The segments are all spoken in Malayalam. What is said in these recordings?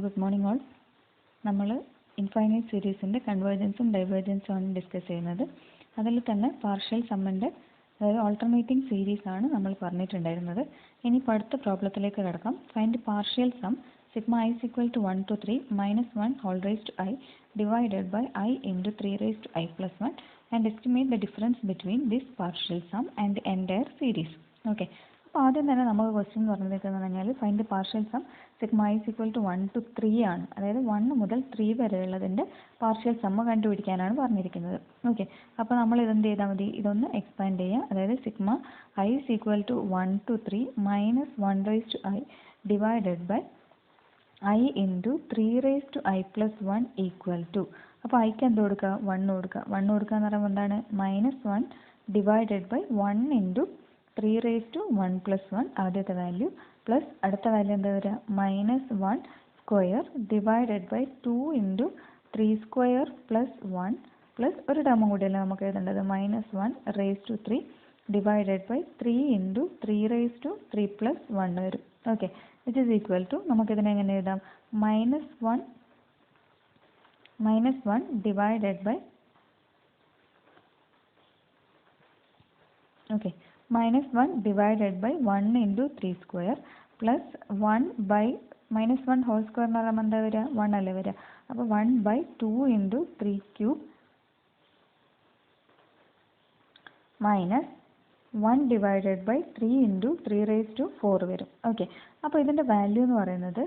Good morning all. നമ്മൾ ഇൻഫൈനൈറ്റ് സീരീസിൻ്റെ കൺവേർജൻസും ഡൈവേർജൻസും ആണ് ഡിസ്കസ് ചെയ്യുന്നത്. അതിൽ തന്നെ പാർഷ്യൽ സമ്മിൻ്റെ അതായത് ഓൾട്ടർനേറ്റിംഗ് സീരീസ് ആണ് നമ്മൾ പറഞ്ഞിട്ടുണ്ടായിരുന്നത്. ഇനിയിപ്പോൾ അടുത്ത പ്രോബ്ലത്തിലേക്ക് കിടക്കാം. Find partial sum sigma I is equal to 1 to 3 minus 1 whole raised to I divided by I into 3 raised to I plus 1 and estimate the difference between this partial sum and the entire series. Okay, അപ്പോൾ ആദ്യം തന്നെ നമുക്ക് ക്വസ്റ്റ്യൻ പറഞ്ഞിരിക്കുന്നത് പറഞ്ഞാൽ find the partial sum sigma I is equal to 1 to 3 ആണ്. അതായത് 1 മുതൽ 3 വരെയുള്ളതിൻ്റെ പാർഷ്യൽ സമ്മ് കണ്ടുപിടിക്കാനാണ് പറഞ്ഞിരിക്കുന്നത്. ഓക്കെ, അപ്പോൾ നമ്മൾ ഇതെന്ത് ചെയ്താൽ മതി, ഇതൊന്ന് എക്സ്പാൻഡ് ചെയ്യുക. അതായത് sigma I is equal to 1 to 3 minus 1 raised to I divided by I into 3 raised to I plus 1 equal to, അപ്പോൾ ഐക്ക് എന്ത് കൊടുക്കുക, 1 കൊടുക്കുക. 1 കൊടുക്കുക എന്ന് പറയുമ്പോൾ എന്താണ്, -1 divided by 1 into 3 raised to 1 plus 1 ആദ്യത്തെ വാല്യൂ പ്ലസ് അടുത്ത വാല്യൂ എന്താ വരിക, -1 square divided by 2 into 3 square plus 1 plus ഒരു ടേമും കൂടിയല്ല നമുക്ക് എഴുതേണ്ടത്, -1 raised to 3 divided by 3 into 3 raised to 3 plus 1 വരും. Okay, which is equal to നമുക്കിതിനെ എങ്ങനെ എഴുതാം, -1 divided by okay -1 divided by 1 into 3 square plus 1 by -1 whole square എന്ന് പറയുമ്പോൾ എന്താ വരിക, 1 അല്ലേ വരിക. അപ്പോൾ 1 by 2 into 3 cube minus 1 divided by 3 into 3 raised to 4 വരും. ഓക്കെ, അപ്പോൾ ഇതിൻ്റെ വാല്യൂ എന്ന് പറയുന്നത്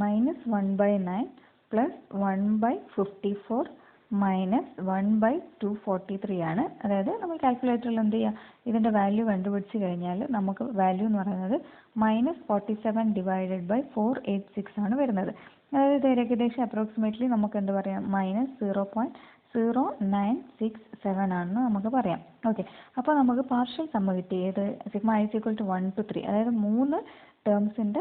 -1/9 പ്ലസ് 1/54 മൈനസ് 1/243 ആണ്. അതായത് നമ്മൾ കാൽക്കുലേറ്ററിൽ എന്ത് ചെയ്യുക, ഇതിൻ്റെ വാല്യൂ കണ്ടുപിടിച്ച് കഴിഞ്ഞാൽ നമുക്ക് വാല്യൂ എന്ന് പറയുന്നത് -47 ഡിവൈഡഡ് ബൈ 486 ആണ് വരുന്നത്. അതായത് ഏകദേശം അപ്രോക്സിമേറ്റ്ലി നമുക്ക് എന്ത് പറയാം, -0.0967 ആണെന്ന് നമുക്ക് പറയാം. ഓക്കെ, അപ്പോൾ നമുക്ക് പാർഷ്യൽ സമ്മ് കിട്ടി. ഏത്, sigma I is equal to 1 to 3, അതായത് 3 ടേംസിൻ്റെ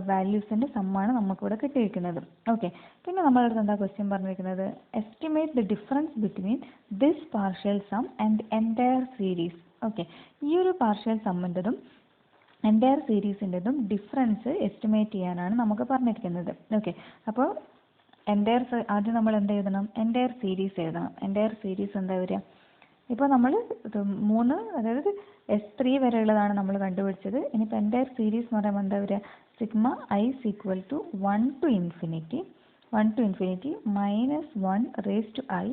വാല്യൂസിൻ്റെ സമ്മാണ് നമുക്കിവിടെ കിട്ടിയിരിക്കുന്നത്. ഓക്കെ, പിന്നെ നമ്മളടുത്ത് എന്താ ക്വസ്റ്റ്യൻ പറഞ്ഞിരിക്കുന്നത്, estimate the difference between this partial sum and entire series. Okay, ഈ ഒരു പാർഷ്യൽ സമ്മിൻ്റെതും എൻറ്റയർ സീരീസിൻ്റെതും ഡിഫറൻസ് എസ്റ്റിമേറ്റ് ചെയ്യാനാണ് നമുക്ക് പറഞ്ഞിരിക്കുന്നത്. ഓക്കെ, അപ്പോൾ എൻറ്റയർ ആദ്യം നമ്മൾ എന്ത് എഴുതണം, എൻറ്റയർ സീരീസ് എഴുതണം. എൻറ്റയർ സീരീസ് എന്താ വരിക, ഇപ്പോൾ നമ്മൾ 3 അതായത് S3 വരെയുള്ളതാണ് നമ്മൾ കണ്ടുപിടിച്ചത്. ഇനിയിപ്പോൾ എൻറ്റയർ സീരീസ് എന്ന് പറയുമ്പോൾ എന്താ വരിക, sigma I is equal to 1 to infinity -1 raised to I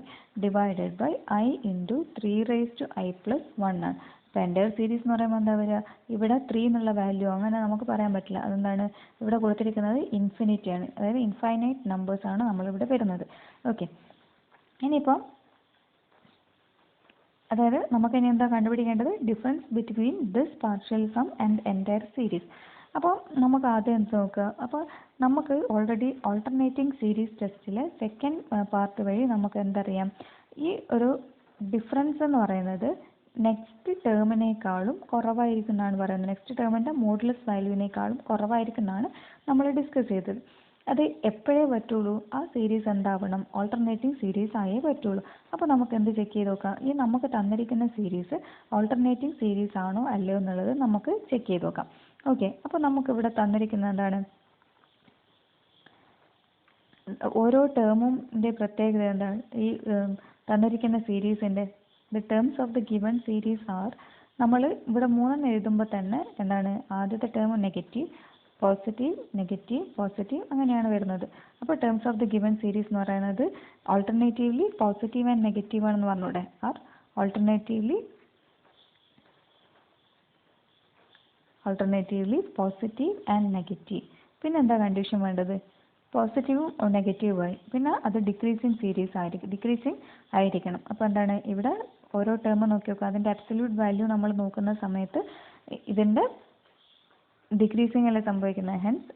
divided by I into 3 raised to I plus 1 ആണ്. അപ്പോൾ എൻറ്റയർ സീരീസ് എന്ന് പറയുമ്പോൾ എന്താ വരിക, ഇവിടെ 3 എന്നുള്ള വാല്യൂ അങ്ങനെ നമുക്ക് പറയാൻ പറ്റില്ല. അതെന്താണ്, ഇവിടെ കൊടുത്തിരിക്കുന്നത് ഇൻഫിനിറ്റി ആണ്, അതായത് ഇൻഫൈനൈറ്റ് നമ്പേഴ്സ് ആണ് നമ്മളിവിടെ വരുന്നത്. ഓക്കെ, ഇനിയിപ്പം അതായത് നമുക്കിനി എന്താ കണ്ടുപിടിക്കേണ്ടത്, difference between this partial sum and entire series. അപ്പോൾ നമുക്ക് ആദ്യം എന്ത് നോക്കുക, അപ്പോൾ നമുക്ക് ഓൾറെഡി ഓൾട്ടർനേറ്റിംഗ് സീരീസ് ടെസ്റ്റിലെ സെക്കൻഡ് പാർട്ട് വഴി നമുക്ക് എന്തറിയാം, ഈ ഒരു ഡിഫറൻസ് എന്ന് പറയുന്നത് നെക്സ്റ്റ് ടേമിനേക്കാളും കുറവായിരിക്കുന്നതാണ് പറയുന്നത്. നെക്സ്റ്റ് ടേമിൻ്റെ മോഡുലസ് വാല്യൂവിനേക്കാളും കുറവായിരിക്കുന്നതാണ് നമ്മൾ ഡിസ്കസ് ചെയ്തത്. അത് എപ്പോഴേ പറ്റുള്ളൂ, ആ സീരീസ് എന്താവണം, ഓൾട്ടർനേറ്റിംഗ് സീരീസ് ആയേ പറ്റുള്ളൂ. അപ്പോൾ നമുക്ക് എന്ത് ചെക്ക് ചെയ്ത് നോക്കാം, ഈ നമുക്ക് തന്നിരിക്കുന്ന സീരീസ് ഓൾട്ടർനേറ്റിംഗ് സീരീസ് ആണോ അല്ലയോ എന്നുള്ളത് നമുക്ക് ചെക്ക് ചെയ്ത് നോക്കാം. ഓക്കെ, അപ്പോൾ നമുക്കിവിടെ തന്നിരിക്കുന്നത് എന്താണ്, ഓരോ ടേമിൻ്റെ പ്രത്യേകത എന്താണ്, ഈ തന്നിരിക്കുന്ന സീരീസിൻ്റെ the terms of the given series are, നമ്മൾ ഇവിടെ 3 എഴുതുമ്പോൾ തന്നെ എന്താണ്, ആദ്യത്തെ term negative positive negative positive അങ്ങനെയാണ് വരുന്നത്. അപ്പോൾ terms of the given series എന്ന് പറയുന്നത് ഓൾട്ടർനേറ്റീവ്ലി പോസിറ്റീവ് ആൻഡ് നെഗറ്റീവ് ആണെന്ന് പറഞ്ഞൂടെ, are alternatively positive and negative. പിന്നെ എന്താ കണ്ടീഷൻ വേണ്ടത്, പോസിറ്റീവും നെഗറ്റീവുമായി, പിന്നെ അത് ഡിക്രീസിങ് സീരീസ് ആയിരിക്കണം. അപ്പോൾ എന്താണ്, ഇവിടെ ഓരോ ടേം നോക്കി നോക്കുക, അതിൻ്റെ അബ്സല്യൂട്ട് വാല്യൂ നമ്മൾ നോക്കുന്ന സമയത്ത് ഇതിൻ്റെ ഡിക്രീസിങ് അല്ലേ സംഭവിക്കുന്നത്. Hence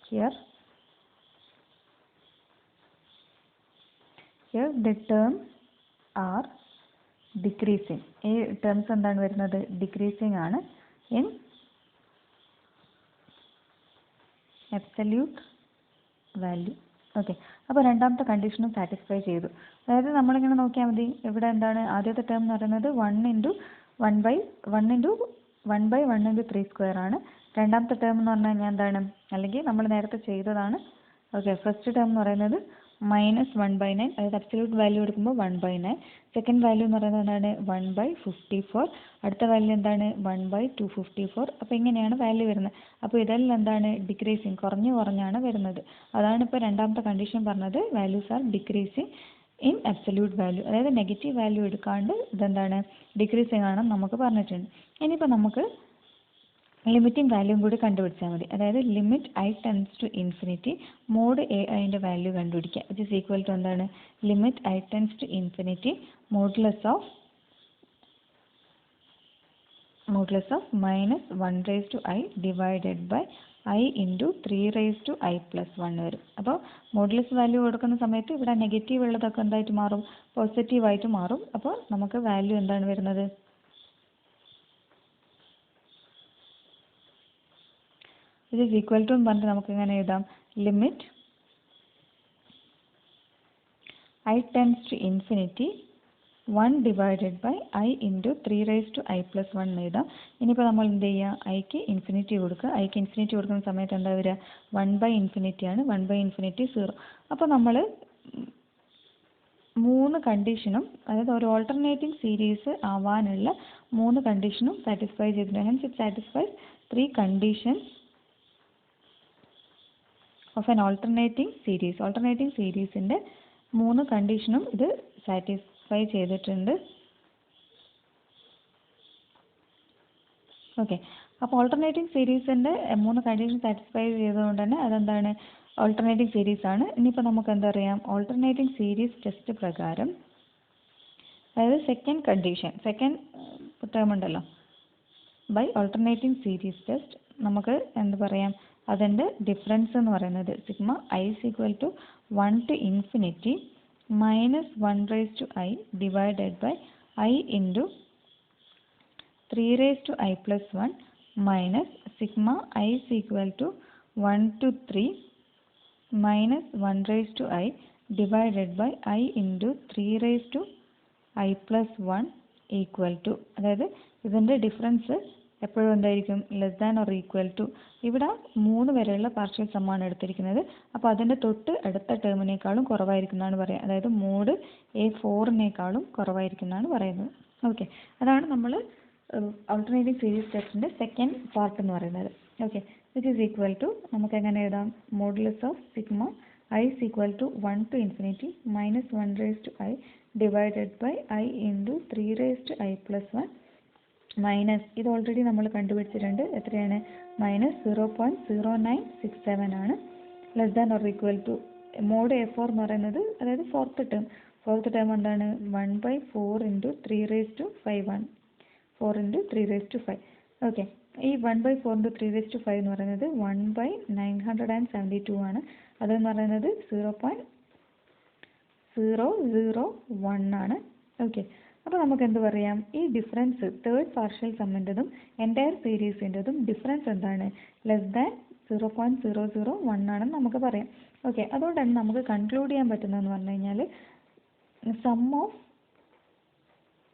here the terms R decreasing. ഈ ടേംസ് എന്താണ് വരുന്നത്, ഡിക്രീസിങ് ആണ് ഇൻ അബ്സല്യൂട്ട് വാല്യൂ. ഓക്കെ, അപ്പോൾ രണ്ടാമത്തെ കണ്ടീഷനും സാറ്റിസ്ഫൈ ചെയ്തു. അതായത് നമ്മളിങ്ങനെ നോക്കിയാൽ മതി, ഇവിടെ എന്താണ് ആദ്യത്തെ ടേം എന്ന് പറയുന്നത് 1 ഇൻറ്റു 1/1 ഇൻറ്റു 3 സ്ക്വയർ ആണ്. രണ്ടാമത്തെ ടേം എന്ന് പറഞ്ഞു കഴിഞ്ഞാൽ എന്താണ്, അല്ലെങ്കിൽ നമ്മൾ നേരത്തെ ചെയ്തതാണ് ഓക്കെ, ഫസ്റ്റ് ടേം എന്ന് പറയുന്നത് -1/9, അതായത് അബ്സല്യൂട്ട് വാല്യൂ എടുക്കുമ്പോൾ 1/9. സെക്കൻഡ് വാല്യൂ എന്ന് പറയുന്നത് എന്താണ്? 1/54. അടുത്ത വാല്യൂ എന്താണ്? 1/254. അപ്പോൾ ഇങ്ങനെയാണ് വാല്യൂ വരുന്നത്. അപ്പോൾ ഇതെല്ലാം എന്താണ്? ഡിക്രീസിങ്, കുറഞ്ഞാണ് വരുന്നത്. അതാണ് ഇപ്പോൾ രണ്ടാമത്തെ കണ്ടീഷൻ പറഞ്ഞത്, values R decreasing in absolute value. അതായത് നെഗറ്റീവ് വാല്യൂ എടുക്കാണ്ട് ഇതെന്താണ്? ഡിക്രീസിങ് ആണെന്ന് നമുക്ക് പറഞ്ഞിട്ടുണ്ട്. ഇനിയിപ്പോൾ നമുക്ക് ലിമിറ്റിംഗ് വാല്യൂം കൂടി കണ്ടുപിടിച്ചാൽ മതി. അതായത് limit I tends to infinity mod AI value കണ്ടുപിടിക്കുക. ഇറ്റ് ഈസ് ഈക്വൽ ടു എന്താണ്? Limit I tends to infinity modulus of -1/i divided by I into 3/i+1 വരും. അപ്പോൾ മോഡുലസ് വാല്യൂ കൊടുക്കുന്ന സമയത്ത് ഇവിടെ നെഗറ്റീവ് ഉള്ളതൊക്കെ എന്തായിട്ട് മാറും? പോസിറ്റീവായിട്ട് മാറും. അപ്പോൾ നമുക്ക് വാല്യൂ എന്താണ് വരുന്നത്? ഇത് ഈസ് ഈക്വൽ ടു എന്ന് പറഞ്ഞിട്ട് നമുക്ക് എങ്ങനെ എഴുതാം? Limit I tends to infinity 1 divided by I into 3/i+1 എന്ന് എഴുതാം. ഇനിയിപ്പോൾ നമ്മൾ എന്ത് ചെയ്യുക? ഐക്ക് ഇൻഫിനിറ്റി കൊടുക്കുക. ഐക്ക് ഇൻഫിനിറ്റി കൊടുക്കുന്ന സമയത്ത് എന്താ വരിക? 1/∞ ആണ്. 1/∞ 0. അപ്പോൾ നമ്മൾ 3 കണ്ടീഷനും, അതായത് ഒരു ഓൾട്ടർനേറ്റിംഗ് സീരീസ് ആവാനുള്ള 3 കണ്ടീഷനും സാറ്റിസ്ഫൈ ചെയ്തിട്ടുണ്ട്. Hence it satisfies 3 conditions of an alternating series. Alternating സീരീസിൻ്റെ 3 കണ്ടീഷനും ഇത് സാറ്റിസ്ഫൈ ചെയ്തിട്ടുണ്ട്. ഓക്കെ, അപ്പോൾ ഓൾട്ടർനേറ്റിംഗ് സീരീസിൻ്റെ 3 കണ്ടീഷൻ സാറ്റിസ്ഫൈ ചെയ്തതുകൊണ്ട് തന്നെ അതെന്താണ്? ഓൾട്ടർനേറ്റിംഗ് സീരീസ് ആണ്. ഇനിയിപ്പോൾ നമുക്ക് എന്താ അറിയാം? ഓൾട്ടർനേറ്റിംഗ് സീരീസ് ടെസ്റ്റ് പ്രകാരം, അതായത് സെക്കൻഡ് കണ്ടീഷൻ, സെക്കൻഡ് ടേം ഉണ്ടല്ലോ, ബൈ ഓൾട്ടർനേറ്റിംഗ് സീരീസ് ടെസ്റ്റ് നമുക്ക് എന്ത് പറയാം? അതിൻ്റെ ഡിഫറൻസ് എന്ന് പറയുന്നത് sigma I is equal to 1 to infinity -1/i divided by I into 3/i+1 minus sigma I is equal to 1 to 3 -1/i divided by I into 3/i+1 equal to. അതായത് ഇതിൻ്റെ ഡിഫറൻസ് എപ്പോഴും എന്തായിരിക്കും? Less than or equal to. ഇവിടെ 3 വരെയുള്ള പാർഷ്യൽ സമ്മാണ് എടുത്തിരിക്കുന്നത്. അപ്പോൾ അതിൻ്റെ തൊട്ട് അടുത്ത ടേമിനേക്കാളും കുറവായിരിക്കുന്നതാണ് പറയുക. അതായത് മോഡ് A4-നേക്കാളും കുറവായിരിക്കുന്നതാണ് പറയുന്നത്. ഓക്കെ, അതാണ് നമ്മൾ ഓൾട്ടർനേറ്റിംഗ് സീരീസ് ടെസ്റ്റിൻ്റെ സെക്കൻഡ് പാർട്ട് എന്ന് പറയുന്നത്. Okay, which is equal to, നമുക്ക് എങ്ങനെ എഴുതാം? Modulus of sigma I is equal to 1 to infinity -1/i divided by I into 3/i+1 minus, ഇത് ഓൾറെഡി നമ്മൾ കണ്ടുപിടിച്ചിട്ടുണ്ട്. എത്രയാണ്? -0.0967 ആണ്. Less than or equal to mod A4 എന്ന് പറയുന്നത്, അതായത് ഫോർത്ത് ടേം എന്താണ്? 1/4 ഇൻറ്റു 3/5 4 ഇൻറ്റു 3/5. ഓക്കെ, ഈ 1/4 ഇൻറ്റു 3/5 എന്ന് പറയുന്നത് 1/972 ആണ്. അതെന്ന് പറയുന്നത് 0.001 ആണ്. ഓക്കെ, അപ്പോൾ നമുക്ക് എന്ത് പറയാം? ഈ ഡിഫറൻസ് തേർഡ് പാർഷ്യൽ സമ്മിൻ്റെതും എൻറ്റയർ സീരീസിൻ്റെതും ഡിഫറൻസ് എന്താണ്? ലെസ് ദാൻ 0.001 ആണെന്ന് നമുക്ക് പറയാം. ഓക്കെ, അതുകൊണ്ടാണ് നമുക്ക് കൺക്ലൂഡ് ചെയ്യാൻ പറ്റുന്നതെന്ന് പറഞ്ഞു കഴിഞ്ഞാൽ sum of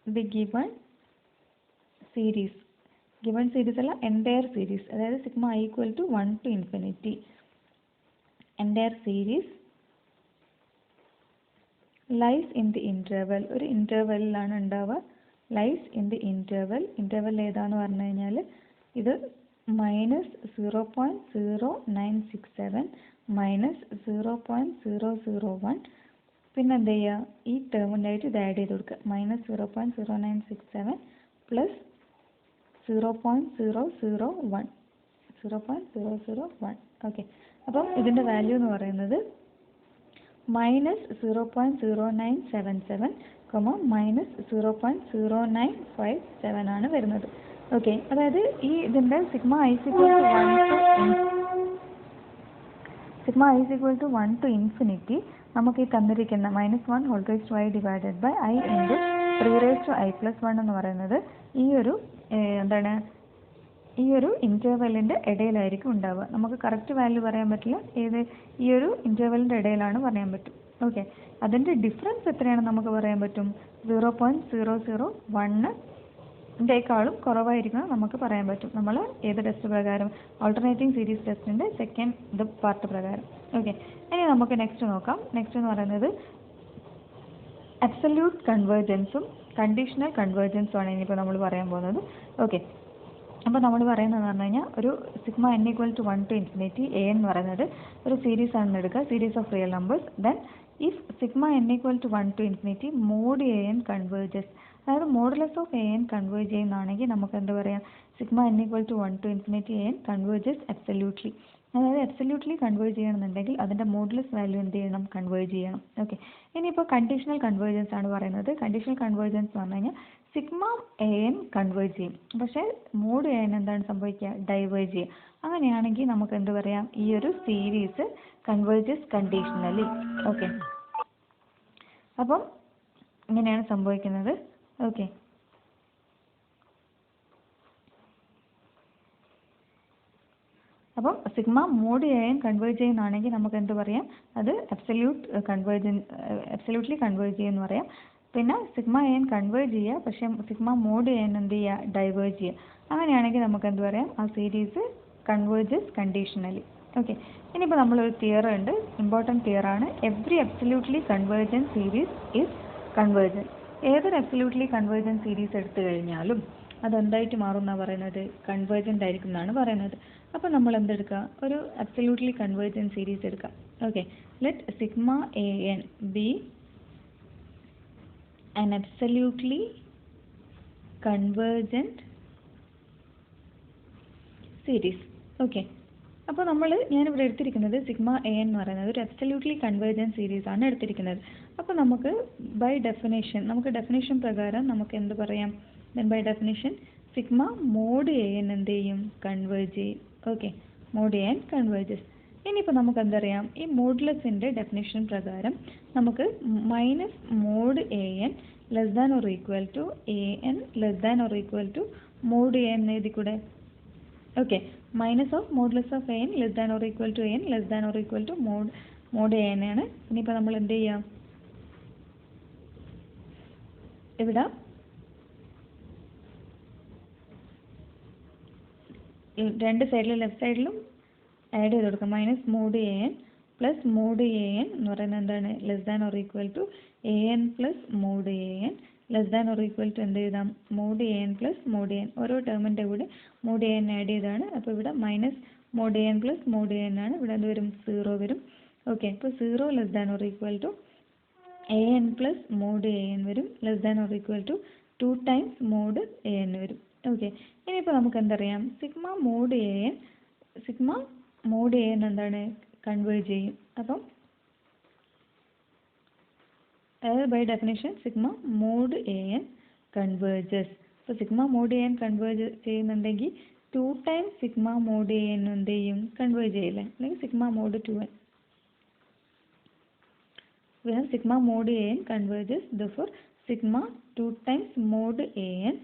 the given series അല്ല, എൻറ്റയർ സീരീസ്, അതായത് sigma I equal to 1 to infinity entire series lies in the interval, ഒരു ഇൻ്റർവെല്ലിലാണ് ഉണ്ടാവുക. ലൈസ് ഇൻ ദി ഇൻ്റർവെൽ ഏതാന്ന് പറഞ്ഞു കഴിഞ്ഞാൽ ഇത് -0.0967 -0.001, പിന്നെ എന്ത് ചെയ്യുക? ഈ ടേമിനായിട്ട് ഇത് ആഡ് ചെയ്ത് കൊടുക്കുക. -0.0967 പ്ലസ് 0.001. ഓക്കെ, അപ്പം ഇതിൻ്റെ വാല്യൂ എന്ന് പറയുന്നത് -0.0977, -0.0957 ആണ് വരുന്നത്. ഓക്കെ, അതായത് ഈ ഇതിൻ്റെ sigma I is equal to 1 to infinity നമുക്ക് ഈ തന്നിരിക്കുന്ന -1/i divided by I into 3/i+1 എന്ന് പറയുന്നത് ഈ ഒരു ഇൻ്റർവെല്ലിൻ്റെ ഇടയിലായിരിക്കും ഉണ്ടാവുക. നമുക്ക് കറക്റ്റ് വാല്യൂ പറയാൻ പറ്റില്ല, ഈ ഒരു ഇൻ്റർവെല്ലിൻ്റെ ഇടയിലാണ് പറയാൻ പറ്റും. ഓക്കെ, അതിൻ്റെ ഡിഫറൻസ് എത്രയാണെന്ന് നമുക്ക് പറയാൻ പറ്റും? 0.001 േക്കാളും കുറവായിരിക്കണം നമുക്ക് പറയാൻ പറ്റും. നമ്മൾ ഏത് ടെസ്റ്റ് പ്രകാരം? ഓൾട്ടർനേറ്റിംഗ് സീരീസ് ടെസ്റ്റിൻ്റെ സെക്കൻഡ് പാർട്ട് പ്രകാരം. ഓക്കെ, ഇനി നമുക്ക് നെക്സ്റ്റ് നോക്കാം. നെക്സ്റ്റ് എന്ന് പറയുന്നത് അബ്സല്യൂട്ട് കൺവേർജൻസും കണ്ടീഷണൽ കൺവേർജൻസും ആണ് ഇനിയിപ്പോൾ നമ്മൾ പറയാൻ പോകുന്നത്. ഓക്കെ, അപ്പോൾ നമ്മൾ പറയുന്നതെന്ന് പറഞ്ഞു കഴിഞ്ഞാൽ ഒരു sigma n = 1 to infinity a എന്ന് പറയുന്നത് ഒരു സീരീസ് ആണെന്ന് എടുക്കുക, series of real numbers. Then if sigma n = 1 to infinity mod an converges, അതായത് മോഡുലസ് ഓഫ് an കൺവേർജ് ചെയ്യുന്നതാണെങ്കിൽ നമുക്ക് എന്താ പറയാം? Sigma n = 1 to infinity an converges absolutely. അതായത് അബ്സല്യൂട്ട്ലി കൺവേർജ് ചെയ്യണമെന്നുണ്ടെങ്കിൽ അതിൻ്റെ മോഡുലസ് വാല്യൂ എന്ത് ചെയ്യണം? കൺവേർജ് ചെയ്യണം. ഓക്കെ, ഇനിയിപ്പോൾ കണ്ടീഷണൽ കൺവേർജൻസ് ആണ് പറയുന്നത്. കണ്ടീഷണൽ കൺവേർജൻസ് എന്ന് പറഞ്ഞു കഴിഞ്ഞാൽ സിഗ്മ an കൺവേർജ് ചെയ്യും, പക്ഷേ മോഡ് an എന്താണ് സംഭവിക്കുക? ഡൈവേർജ് ചെയ്യും. അങ്ങനെയാണെങ്കിൽ നമുക്ക് എന്ത് പറയാം? ഈ ഒരു സീരീസ് കൺവേർജസ് കണ്ടീഷണലി. ഓക്കെ, അപ്പം ഇങ്ങനെയാണ് സംഭവിക്കുന്നത്. ഓക്കെ, അപ്പം സിഗ്മ മോഡ് an കൺവേർജ് ചെയ്യുന്നതാണെങ്കിൽ നമുക്ക് എന്ത് പറയാം? അത് അബ്സല്യൂട്ട്ലി കൺവേർജ് ചെയ്യുമെന്ന് പറയാം. പിന്നെ സിഗ്മ an കൺവേർജ് ചെയ്യുക, പക്ഷേ സിഗ്മ മോഡ് an എന്ത് ചെയ്യുക? ഡൈവേർജ് ചെയ്യുക. അങ്ങനെയാണെങ്കിൽ നമുക്ക് എന്ത് പറയാം? ആ സീരീസ് കൺവേർജസ് കണ്ടീഷണലി. ഓക്കെ, ഇനിയിപ്പോൾ നമ്മളൊരു തിയറി ഉണ്ട്, ഇമ്പോർട്ടൻറ്റ് തിയറാണ്. Every absolutely convergent series is convergent. ഏതൊരു അബ്സല്യൂട്ട്ലി കൺവേർജൻറ്റ് സീരീസ് എടുത്തു കഴിഞ്ഞാലും അതെന്തായിട്ട് മാറും എന്നാണ് പറയുന്നത്? കൺവേർജൻ്റ് ആയിരിക്കും എന്നാണ് പറയുന്നത്. അപ്പോൾ നമ്മൾ എന്തെടുക്കുക? ഒരു അബ്സല്യൂട്ട്ലി കൺവേർജൻറ്റ് സീരീസ് എടുക്കാം. Okay, let sigma an B an absolutely convergent series. Okay, അപ്പോൾ ഞാനിവിടെ എടുത്തിരിക്കുന്നത് സിഗ്മ an എന്ന് പറയുന്നത് ഒരു അബ്സല്യൂട്ട്ലി കൺവേർജൻറ്റ് സീരീസ് ആണ് എടുത്തിരിക്കുന്നത്. അപ്പോൾ നമുക്ക് ബൈ ഡെഫിനേഷൻ, നമുക്ക് ഡെഫിനേഷൻ പ്രകാരം നമുക്ക് എന്ത് പറയാം? Then by definition sigma mod an എന്ത് ചെയ്യും? കൺവേർജ് ചെയ്യും. Okay, mod an converges. ഇനിയിപ്പോൾ നമുക്ക് എന്തറിയാം? ഈ മോഡുലസിൻ്റെ ഡെഫിനേഷൻ പ്രകാരം നമുക്ക് minus mod an less than or equal to an less than or equal to mod an എഴുതി കൂടെ? Okay, minus of modulus of an less than or equal to an less than or equal to mod an ആണ്. ഇനിയിപ്പോൾ നമ്മൾ എന്ത് ചെയ്യാം? ഇവിടെ രണ്ട് സൈഡിലും ലെഫ്റ്റ് സൈഡിലും ആഡ് ചെയ്ത് കൊടുക്കാം. Minus mod an plus mod an എന്ന് പറയുന്നത് എന്താണ്? Less than or equal to an plus mod an less than or equal to എന്ത് എഴുതാം? Mod an plus mod an. ഓരോ ടേമിൻ്റെ കൂടെ മോഡ് an ആഡ് ചെയ്താണ്. അപ്പോൾ ഇവിടെ minus mod an plus mod an ആണ്. ഇവിടെ എന്ത് വരും? 0 വരും. ഓക്കെ, അപ്പോൾ 0 less than or equal to an plus mod an വരും, less than or equal to 2 times mod an വരും. ഓക്കെ, ഇനിയിപ്പോൾ നമുക്ക് എന്തറിയാം? സിഗ്മ മോഡ് an എന്താണ്? കൺവേർജ് ചെയ്യും. അപ്പം അതായത് by definition sigma mod an converges. അപ്പോൾ സിഗ്മ മോഡ് an കൺവേർജ് ചെയ്യുന്നുണ്ടെങ്കിൽ 2 ടൈംസ് സിഗ്മ മോഡ് an എന്ത് ചെയ്യും? കൺവേർജ് ചെയ്യില്ലേ? അല്ലെങ്കിൽ sigma mod 2n. Sigma mod an converges, therefore sigma 2 times mod an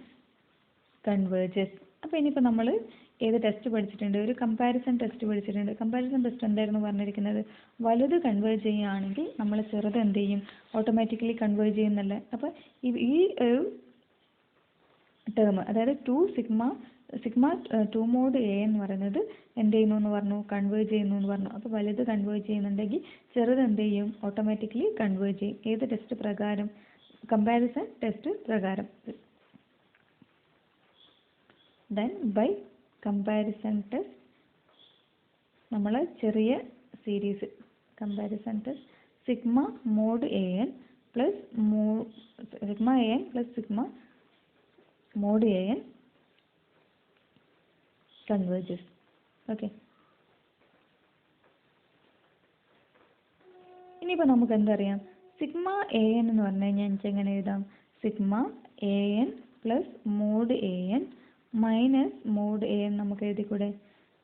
converges. അപ്പോൾ ഇനിയിപ്പോൾ നമ്മൾ ഏത് ടെസ്റ്റ് പഠിച്ചിട്ടുണ്ട്? ഒരു കമ്പാരിസൺ ടെസ്റ്റ് പഠിച്ചിട്ടുണ്ട്. കമ്പാരിസൺ ടെസ്റ്റ് എന്തായിരുന്നു പറഞ്ഞിരിക്കുന്നത്? വലുത് കൺവേർജ് ചെയ്യുകയാണെങ്കിൽ നമ്മൾ ചെറുത് എന്ത് ചെയ്യും? ഓട്ടോമാറ്റിക്കലി കൺവേർജ് ചെയ്യുന്നല്ലേ? അപ്പോൾ ഈ ഒരു ടേം, അതായത് സിഗ്മ 2 മോഡ് a എന്ന് പറയുന്നത് എന്ത് ചെയ്യുന്നു എന്ന് പറഞ്ഞു? കൺവേർജ് ചെയ്യുന്നു എന്ന് പറഞ്ഞു. അപ്പോൾ വലുത് കൺവേർജ് ചെയ്യുന്നുണ്ടെങ്കിൽ ചെറുത് എന്ത് ചെയ്യും? ഓട്ടോമാറ്റിക്കലി കൺവേർജ് ചെയ്യും. ഏത് ടെസ്റ്റ് പ്രകാരം? കമ്പാരിസൺ ടെസ്റ്റ് പ്രകാരം. ദെൻ ബൈ കമ്പാരിസൺ ടെസ്റ്റ് നമ്മൾ ചെറിയ series comparison test sigma mod an plus sigma an plus sigma mod an converges. Okay, ഇനിയിപ്പോൾ നമുക്ക് എന്തറിയാം? സിഗ്മ an എന്ന് പറഞ്ഞു കഴിഞ്ഞാൽ എനിക്ക് എങ്ങനെ എഴുതാം? Sigma an plus mod an minus mod an നമുക്ക് എഴുതിക്കൂടെ?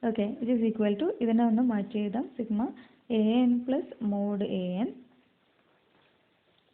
Okay, it is equal to, ഇതിനെ ഒന്ന് മാറ്റി എഴുതാം. Sigma an plus mod an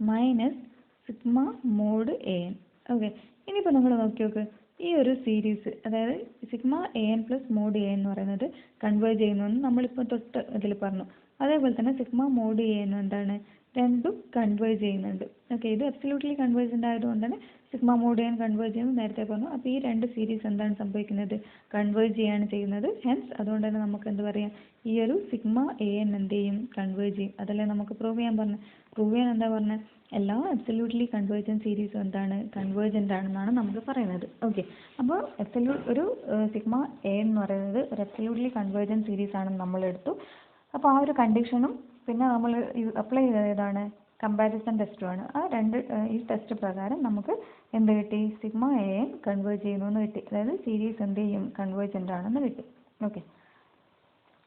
minus sigma mod an. Okay, ഇനിയിപ്പോൾ നിങ്ങൾ നോക്കി നോക്ക്, ഈ ഒരു സീരീസ്, അതായത് sigma an plus mod an എന്ന് പറയുന്നത് കൺവേർജ് ചെയ്യുന്നു എന്ന് നമ്മളിപ്പോൾ തൊട്ട് ഇതിൽ പറഞ്ഞു. അതേപോലെ തന്നെ സിഗ്മ മോഡ് an എന്താണ്? രണ്ടും കൺവേർജ് ചെയ്യുന്നുണ്ട്. ഓക്കെ, ഇത് അബ്സല്യൂട്ട്ലി കൺവേർജൻ്റ് ആയതുകൊണ്ടാണ് സിഗ്മ മോഡ് എൻ കൺവേർജ് ചെയ്യുന്നത് നേരത്തെ പറഞ്ഞു. അപ്പോൾ ഈ രണ്ട് സീരീസ് എന്താണ് സംഭവിക്കുന്നത്? കൺവേർജ് ചെയ്യാണ് ചെയ്യുന്നത്. ഹെൻസ് അതുകൊണ്ട് തന്നെ നമുക്ക് എന്ത് പറയാം, ഈ ഒരു സിഗ്മ എ എൻ എന്ത് ചെയ്യും, കൺവേർജ് ചെയ്യും. അതല്ലേ നമുക്ക് പ്രൂവ് ചെയ്യാൻ പറഞ്ഞത്. പ്രൂവ് ചെയ്യാൻ എന്താ പറഞ്ഞത്, എല്ലാ അബ്സല്യൂട്ട്ലി കൺവേർജൻറ്റ് സീരീസും എന്താണ്, കൺവേർജൻ്റ് ആണെന്നാണ് നമുക്ക് പറയുന്നത്. ഓക്കെ, അപ്പോൾ ഒരു സിഗ്മ എ എന്ന് പറയുന്നത് ഒരു അബ്സല്യൂട്ട്ലി കൺവേർജൻറ്റ് സീരീസ് ആണെന്ന് നമ്മൾ എടുത്തു. അപ്പോൾ ആ ഒരു കണ്ടീഷനും പിന്നെ നമ്മൾ അപ്ലൈ ചെയ്തതാണ് കമ്പാരിസൺ ടെസ്റ്റുമാണ്. ഈ ടെസ്റ്റ് പ്രകാരം നമുക്ക് എന്ത് കിട്ടി, സിഗ്മ എ എൻ കൺവേർജ് ചെയ്യുന്നു എന്ന് കിട്ടി. അതായത് സീരീസ് എന്ത് ചെയ്യും, കൺവേർജൻ്റ് ആണെന്ന് കിട്ടി. ഓക്കെ,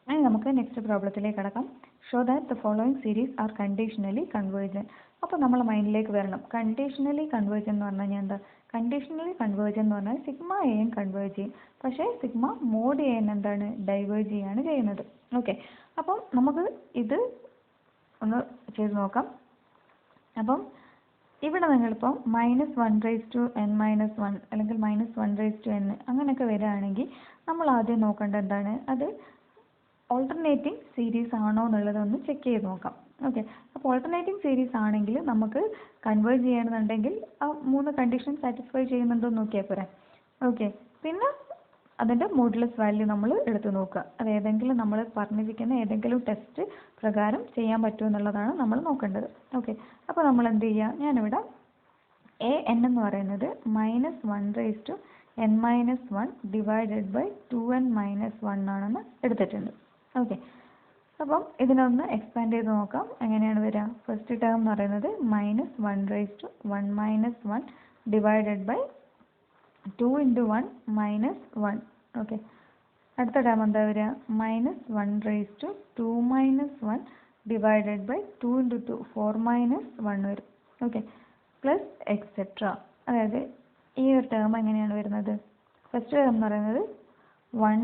ഇനി നമുക്ക് നെക്സ്റ്റ് പ്രോബ്ലത്തിലേക്ക് കടക്കാം. Show that the following series are conditionally convergent. അപ്പോൾ നമ്മൾ മൈൻഡിലേക്ക് വരണം, കണ്ടീഷണലി കൺവേർജൻ എന്ന് പറഞ്ഞു കഴിഞ്ഞാൽ എന്താ? കണ്ടീഷണലി കൺവേർജൻ എന്ന് പറഞ്ഞാൽ സിഗ്മ എ എൻ കൺവേർജ് ചെയ്യും, പക്ഷേ സിഗ്മ മോഡ് എ എൻ എന്താണ്, ഡൈവേർജ് ചെയ്യാണ് ചെയ്യുന്നത്. ഓക്കെ, അപ്പം നമുക്ക് ഇത് ഒന്ന് ചെയ്ത് നോക്കാം. അപ്പം ഇവിടെ നിങ്ങളിപ്പോൾ -1n-1 അല്ലെങ്കിൽ -1n അങ്ങനെയൊക്കെ വരികയാണെങ്കിൽ നമ്മൾ ആദ്യം നോക്കേണ്ടത് എന്താണ്, അത് ഓൾട്ടർനേറ്റിംഗ് സീരീസ് ആണോ എന്നുള്ളതൊന്ന് ചെക്ക് ചെയ്ത് നോക്കാം. ഓക്കെ, അപ്പോൾ ഓൾട്ടർനേറ്റിംഗ് സീരീസ് ആണെങ്കിൽ നമുക്ക് കൺവേർജ് ചെയ്യണമെന്നുണ്ടെങ്കിൽ ആ 3 കണ്ടീഷൻ സാറ്റിസ്ഫൈ ചെയ്യുന്നുണ്ടോ എന്ന് നോക്കിയാൽ പോരെ. ഓക്കെ, പിന്നെ അതിൻ്റെ മോഡുലസ് വാല്യൂ നമ്മൾ എടുത്ത് നോക്കുക. അത് ഏതെങ്കിലും നമ്മൾ പറഞ്ഞിരിക്കുന്ന ഏതെങ്കിലും ടെസ്റ്റ് പ്രകാരം ചെയ്യാൻ പറ്റുമോ എന്നുള്ളതാണ് നമ്മൾ നോക്കേണ്ടത്. ഓക്കെ, അപ്പോൾ നമ്മൾ എന്ത് ചെയ്യുക, ഞാനിവിടെ എ എൻ എന്ന് പറയുന്നത് -1n-1 ഡിവൈഡഡ് ബൈ 2n-1 ആണെന്ന് എടുത്തിട്ടുണ്ട്. ഓക്കെ, അപ്പം ഇതിനൊന്ന് എക്സ്പാൻഡ് ചെയ്ത് നോക്കാം. എങ്ങനെയാണ് വരിക? ഫസ്റ്റ് ടേം എന്ന് പറയുന്നത് -1n-1 ഡിവൈഡഡ് ബൈ 2 × 1 - 1. ഓക്കെ, അടുത്ത ടേം എന്താ വരിക? -1/2 ഡിവൈഡഡ് ബൈ 2 × 2 4 - 1 വരും. Okay, plus etcetera. അതായത് ഈ ഒരു ടേം എങ്ങനെയാണ് വരുന്നത്? ഫസ്റ്റ് ടേം എന്ന് പറയുന്നത് 1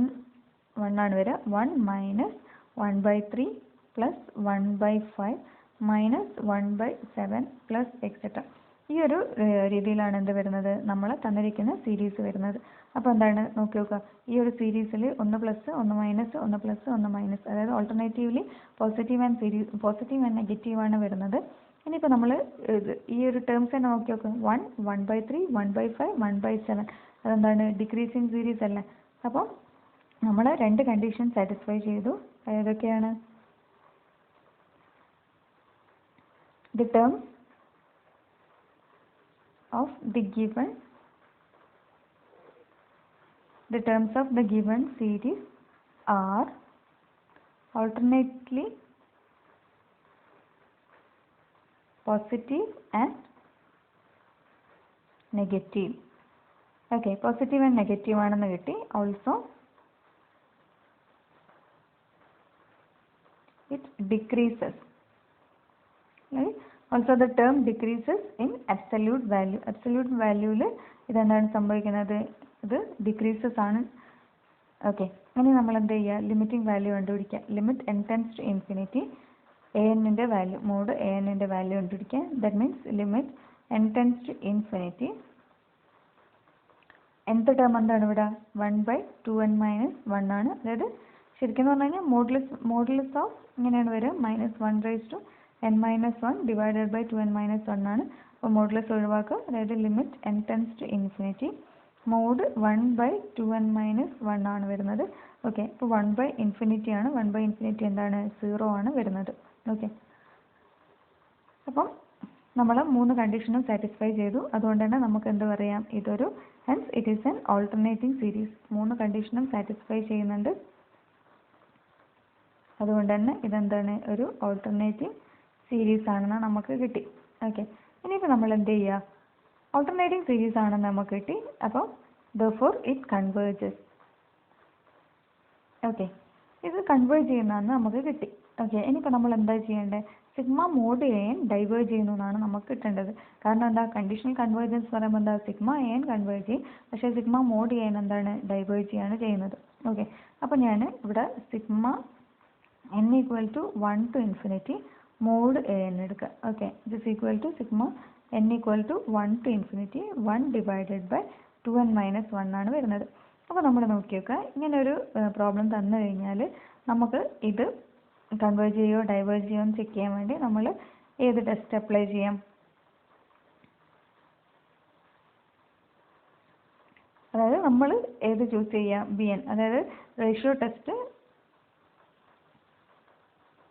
ആണ് വരിക. 1 - 1/3 പ്ലസ് 1/5 മൈനസ് 1/7 പ്ലസ് എക്സെട്ര. ഈ ഒരു രീതിയിലാണ് എന്ത് വരുന്നത്, നമ്മൾ തന്നിരിക്കുന്ന സീരീസ് വരുന്നത്. അപ്പോൾ എന്താണ് നോക്കി നോക്കുക, ഈ ഒരു സീരീസിൽ 1 പ്ലസ് 1 മൈനസ് 1 പ്ലസ് 1 മൈനസ്, അതായത് ഓൾട്ടർനേറ്റീവ്ലി പോസിറ്റീവ് ആൻഡ് നെഗറ്റീവ് ആണ് വരുന്നത്. ഇനിയിപ്പോൾ നമ്മൾ ഈ ഒരു ടേംസ് തന്നെ നോക്കി നോക്കുക. 1 1/3 1/5 1/7, അതെന്താണ്, ഡിക്രീസിങ് സീരീസ് അല്ലേ. അപ്പോൾ നമ്മൾ 2 കണ്ടീഷൻ സാറ്റിസ്ഫൈ ചെയ്തു. ഏതൊക്കെയാണ്? The terms of the given series are alternately positive and negative. Okay, positive and negative ആണെന്ന് കിട്ടി. Also it decreases, right? Also the term decreases in absolute value. Absolute valueൽ ഇതെന്താണ് സംഭവിക്കുന്നത്, ഇത് ഡിക്രീസസ് ആണ്. ഓക്കെ, ഇനി നമ്മൾ എന്ത് ചെയ്യുക, ലിമിറ്റിംഗ് വാല്യൂ കണ്ടുപിടിക്കുക. Limit n tends to infinity an-ൻ്റെ വാല്യൂ, മോഡ് an-ൻ്റെ വാല്യൂ കണ്ടുപിടിക്കുക. That means limit n tends to infinity. nth term എന്താണ് ഇവിടെ? 1/2n-1 ആണ്. അതായത് ശരിക്കും പറഞ്ഞു കഴിഞ്ഞാൽ മോഡുലസ് ഓഫ് ഇങ്ങനെയാണ് വരിക, -1/n-1 ഡിവൈഡഡ് ബൈ 2n-1 ആണ്. അപ്പോൾ മോഡുലസ് ഒഴിവാക്കുക. അതായത് limit n tends to infinity mod 1/2n-1 ആണ് വരുന്നത്. ഓക്കെ, അപ്പോൾ 1/∞ ആണ്. 1/∞ എന്താണ്? 0 ആണ് വരുന്നത്. ഓക്കെ, അപ്പം നമ്മൾ 3 കണ്ടീഷനും സാറ്റിസ്ഫൈ ചെയ്തു. അതുകൊണ്ട് തന്നെ നമുക്ക് എന്ത് പറയാം, ഇതൊരു hence it is an alternating series. 3 കണ്ടീഷനും സാറ്റിസ്ഫൈ ചെയ്യുന്നുണ്ട്. അതുകൊണ്ട് തന്നെ ഇതെന്താണ്, ഒരു ഓൾട്ടർനേറ്റിംഗ് സീരീസ് ആണെന്ന് നമുക്ക് കിട്ടി. ഓക്കെ, ഇനിയിപ്പോൾ നമ്മൾ എന്ത് ചെയ്യുക, ഓൾട്ടർനേറ്റിംഗ് സീരീസ് ആണെന്ന് നമുക്ക് കിട്ടി. അപ്പോൾ therefore it converges. ഓക്കെ, ഇത് കൺവേർജ് ചെയ്യുന്നതെന്ന് നമുക്ക് കിട്ടി. ഓക്കെ, ഇനിയിപ്പോൾ നമ്മൾ എന്താ ചെയ്യേണ്ടത്, സിഗ്മ മോഡ് an ഡൈവേർജ് ചെയ്യുന്നു എന്നാണ് നമുക്ക് കിട്ടേണ്ടത്. കാരണം എന്താ, കണ്ടീഷണൽ കൺവേർജൻസ് പറയുമ്പോൾ എന്താ, സിഗ്മ an കൺവേർജ് ചെയ്യും, പക്ഷേ സിഗ്മ മോഡ് an എന്താണ്, ഡൈവേർജ് ചെയ്യാണ് ചെയ്യുന്നത്. ഓക്കെ, അപ്പോൾ ഞാൻ ഇവിടെ sigma n = 1 to infinity mod an എടുക്കുക. Okay, this equal to sigma n = 1 to infinity 1 divided by 2n-1 ആണ് വരുന്നത്. അപ്പോൾ നമ്മൾ നോക്കി നോക്കുക, ഇങ്ങനെ ഒരു പ്രോബ്ലം തന്നു കഴിഞ്ഞാൽ നമുക്ക് ഇത് കൺവേർജ് ചെയ്യുമോ ഡൈവേർജ് ചെയ്യുമോ എന്ന് ചെക്ക് ചെയ്യാൻ വേണ്ടി നമ്മൾ ഏത് ടെസ്റ്റ് അപ്ലൈ ചെയ്യാം? അതായത് നമ്മൾ ഏത് ചൂസ് ചെയ്യാം? BN, അതായത് റേഷ്യോ ടെസ്റ്റ്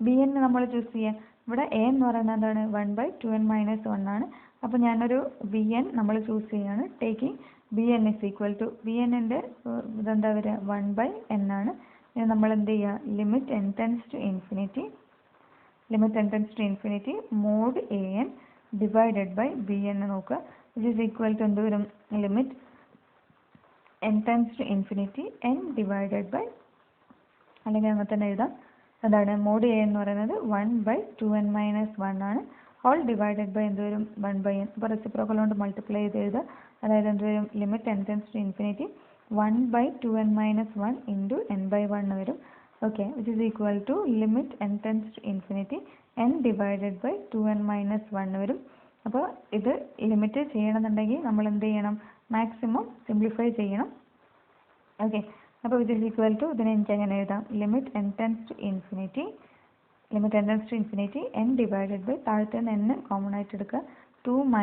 BN നമ്മൾ ചൂസ് ചെയ്യാം. ഇവിടെ A എന്ന് പറയുന്നത് എന്താണ്? 1/2n - 1 ആണ്. അപ്പോൾ ഞാനൊരു BN നമ്മൾ ചൂസ് ചെയ്യാണ്. Taking BN is equal to BNന്റെ ഇതെന്താ വരിക? 1/n ആണ്. ഇനി നമ്മൾ എന്ത് ചെയ്യുക? Limit n tends to infinity mod AN divided by BN നോക്കുക. which is equal to എന്ത് വരും? Limit n tends to infinity n divided by, അല്ലെങ്കിൽ അങ്ങനെ തന്നെ എഴുതാം. എന്താണ്? മോഡ് A എന്ന് പറയുന്നത് 1/2n - 1 ആണ്. ഹോൾ ഡിവൈഡഡ് ബൈ എന്ത് വരും? 1/n. ഇപ്പോൾ റെസിപ്രോക്കൽ കൊണ്ട് മൾട്ടിപ്ലൈ ചെയ്ത് എഴുതുക. അതായത് എന്ത് വരും? Limit n tends to infinity 1/2n - 1 into n/1 വരും. Okay, which is equal to limit n tends to infinity n divided by 2n - 1 വരും. അപ്പോൾ ഇത് ലിമിറ്റ് ചെയ്യണമെന്നുണ്ടെങ്കിൽ നമ്മൾ എന്ത് ചെയ്യണം? മാക്സിമം സിംപ്ലിഫൈ ചെയ്യണം. ഓക്കെ, അപ്പോൾ which is equal to ഇതിനെ എനിക്ക് എങ്ങനെ എഴുതാം? Limit n tends to infinity n divided by, താഴത്തെ n കോമൺ ആയിട്ട് എടുക്കുക, 2 -